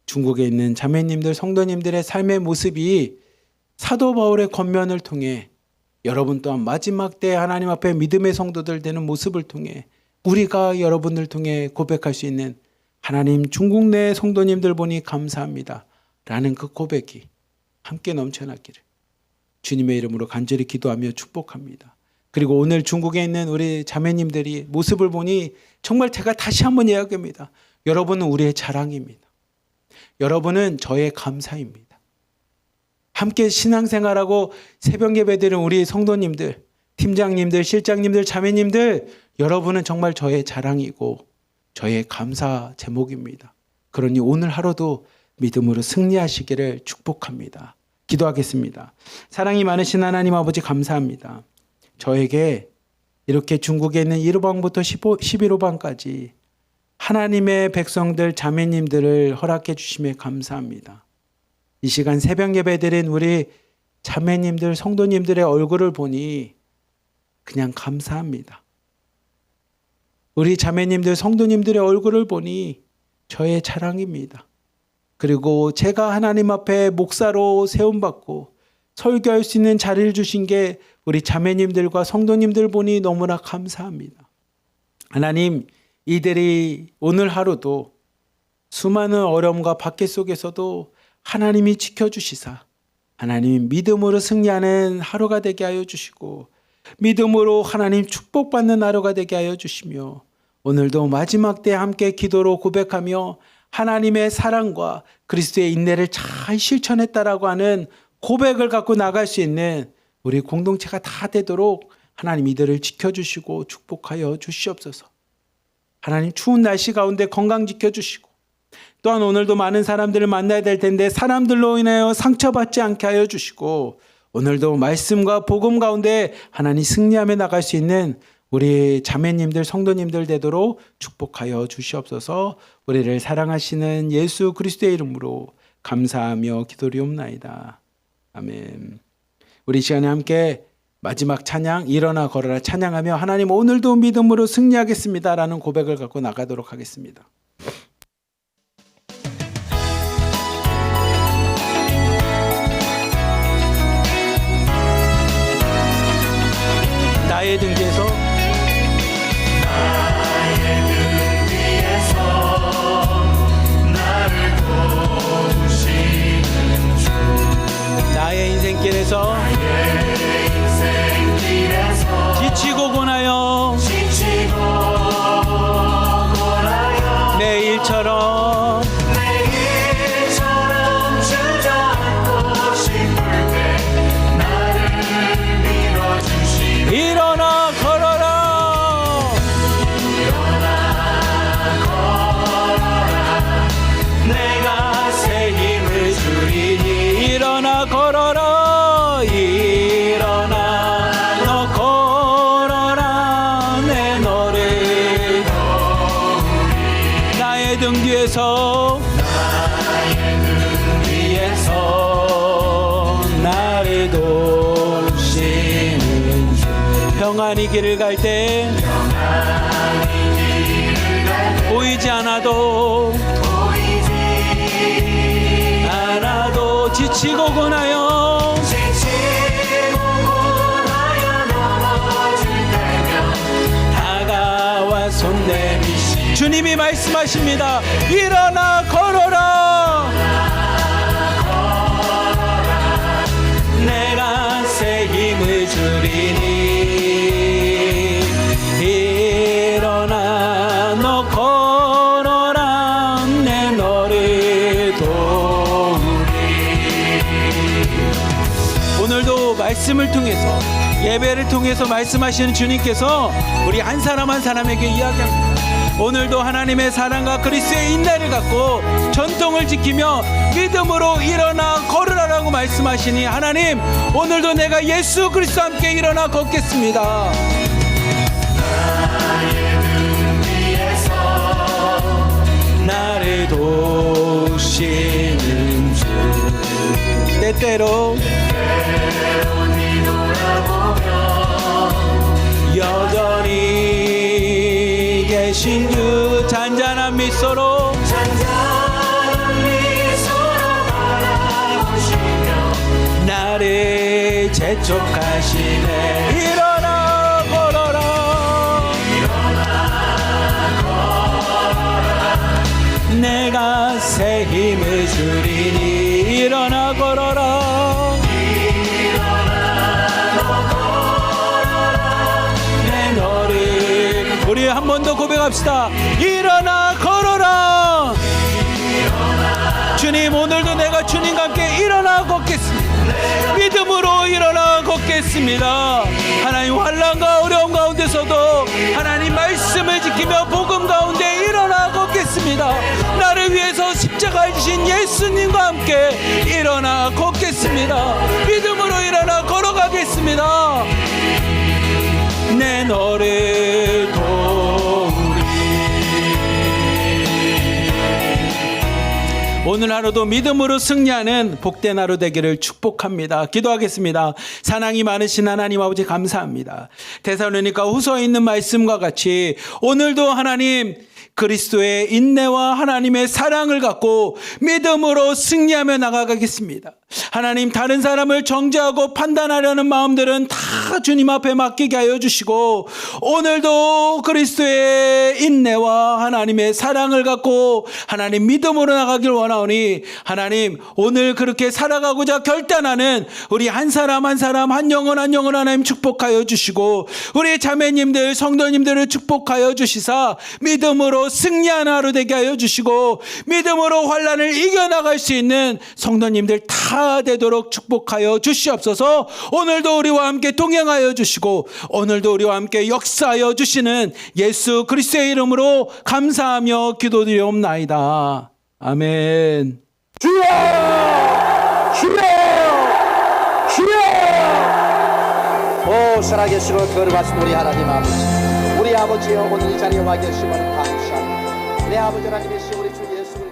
중국에 있는 자매님들 성도님들의 삶의 모습이 사도 바울의 권면을 통해 여러분 또한 마지막 때 하나님 앞에 믿음의 성도들 되는 모습을 통해 우리가 여러분을 통해 고백할 수 있는, 하나님 중국 내 성도님들 보니 감사합니다 라는 그 고백이 함께 넘쳐나기를 주님의 이름으로 간절히 기도하며 축복합니다. 그리고 오늘 중국에 있는 우리 자매님들이 모습을 보니 정말 제가 다시 한번 이야기합니다. 여러분은 우리의 자랑입니다. 여러분은 저의 감사입니다. 함께 신앙생활하고 새벽 예배드리는 우리 성도님들, 팀장님들, 실장님들, 자매님들, 여러분은 정말 저의 자랑이고 저의 감사 제목입니다. 그러니 오늘 하루도 믿음으로 승리하시기를 축복합니다. 기도하겠습니다. 사랑이 많으신 하나님 아버지 감사합니다. 저에게 이렇게 중국에 있는 1호방부터 11호방까지 하나님의 백성들, 자매님들을 허락해 주심에 감사합니다. 이 시간 새벽 예배드린 우리 자매님들, 성도님들의 얼굴을 보니 그냥 감사합니다. 우리 자매님들, 성도님들의 얼굴을 보니 저의 자랑입니다. 그리고 제가 하나님 앞에 목사로 세움받고 설교할 수 있는 자리를 주신 게 우리 자매님들과 성도님들 보니 너무나 감사합니다. 하나님, 이들이 오늘 하루도 수많은 어려움과 박해 속에서도 하나님이 지켜주시사 하나님 믿음으로 승리하는 하루가 되게 하여 주시고 믿음으로 하나님 축복받는 하루가 되게 하여 주시며 오늘도 마지막 때 함께 기도로 고백하며 하나님의 사랑과 그리스도의 인내를 잘 실천했다라고 하는 고백을 갖고 나갈 수 있는 우리 공동체가 다 되도록 하나님 이들을 지켜주시고 축복하여 주시옵소서. 하나님 추운 날씨 가운데 건강 지켜주시고 또한 오늘도 많은 사람들을 만나야 될 텐데 사람들로 인하여 상처받지 않게 하여 주시고 오늘도 말씀과 복음 가운데 하나님 승리하며 나갈 수 있는 우리 자매님들 성도님들 되도록 축복하여 주시옵소서. 우리를 사랑하시는 예수 그리스도의 이름으로 감사하며 기도리옵나이다. 아멘. 우리 시간에 함께 마지막 찬양 일어나 걸어라 찬양하며 하나님 오늘도 믿음으로 승리하겠습니다 라는 고백을 갖고 나가도록 하겠습니다. 나의 등 뒤에서 나를 도우시는 주 나의 인생길에서 지치고 고나요 내일처럼 주저앉고 싶을 때 나를 밀어주시네. 일어나 걸어라 내가 새 힘을 주리니 일어나 걸어라 일어나 너 걸어라 내 너를 나의 등 뒤에서 나를 도우시는 주 평안히 길을 갈 때 보이지 않아도 지치고 고나요 넘어질 때면 다가와 손 내미시 주님이 말씀하십니다. 일어나 걸어라 내가 새 힘을 주리니 일어나 너 걸어라 내 너를 오늘도 말씀을 통해서 예배를 통해서 말씀하시는 주님께서 우리 한 사람 한 사람에게 이야기합니다. 오늘도 하나님의 사랑과 그리스도의 인내를 갖고 전통을 지키며 믿음으로 일어나 걸으라라고 말씀하시니 하나님 오늘도 내가 예수 그리스도와 함께 일어나 걷겠습니다. 도우시는 주 때때로 여전히 계신 주 잔잔한 미소로 나를 재촉하시네. 일어나 걸어라. 내가 새 힘을 주리니 일어나 걸어라. 내 너를 우리 한 번 더 고백합시다. 일어나 걸어라. 주님, 오늘도 내가 주님과 함께 일어나 걷겠습니다. 믿음으로 일어나 걷겠습니다. 하나님, 환난과 어려움 가운데서도 하나님 말씀을 지키며 복음 가운데 일어나 걷겠습니다. 나를 위해서 십자가에 지신 예수님과 함께 일어나 걷겠습니다. 믿음으로 일어나 걸어가겠습니다. 내 너를 도우리. 오늘 하루도 믿음으로 승리하는 복된 하루 되기를 축복합니다. 기도하겠습니다. 사랑이 많으신 하나님 아버지 감사합니다. 데살로니가 후서에 있는 말씀과 같이 오늘도 하나님 그리스도의 인내와 하나님의 사랑을 갖고 믿음으로 승리하며 나가겠습니다. 하나님, 다른 사람을 정죄하고 판단하려는 마음들은 다 주님 앞에 맡기게 하여 주시고 오늘도 그리스도의 인내와 하나님의 사랑을 갖고 하나님 믿음으로 나가길 원하오니 하나님, 오늘 그렇게 살아가고자 결단하는 우리 한 사람 한 사람 한 영혼 한 영혼 하나님 축복하여 주시고 우리 자매님들 성도님들을 축복하여 주시사 믿음으로 승리하는 하루 되게 하여 주시고 믿음으로 환난을 이겨나갈 수 있는 성도님들 다 되도록 축복하여 주시옵소서. 오늘도 우리와 함께 동행하여 주시고 오늘도 우리와 함께 역사하여 주시는 예수 그리스도의 이름으로 감사하며 기도드리옵나이다. 아멘. 주여! 주여! 주여! 오, 살아계시고 거룩하신 우리 하나님 아버지, 우리 아버지여, 오늘 이 자리에 와 계심을 감사합니다. 내 아버지 하나님이신 우리 주 예수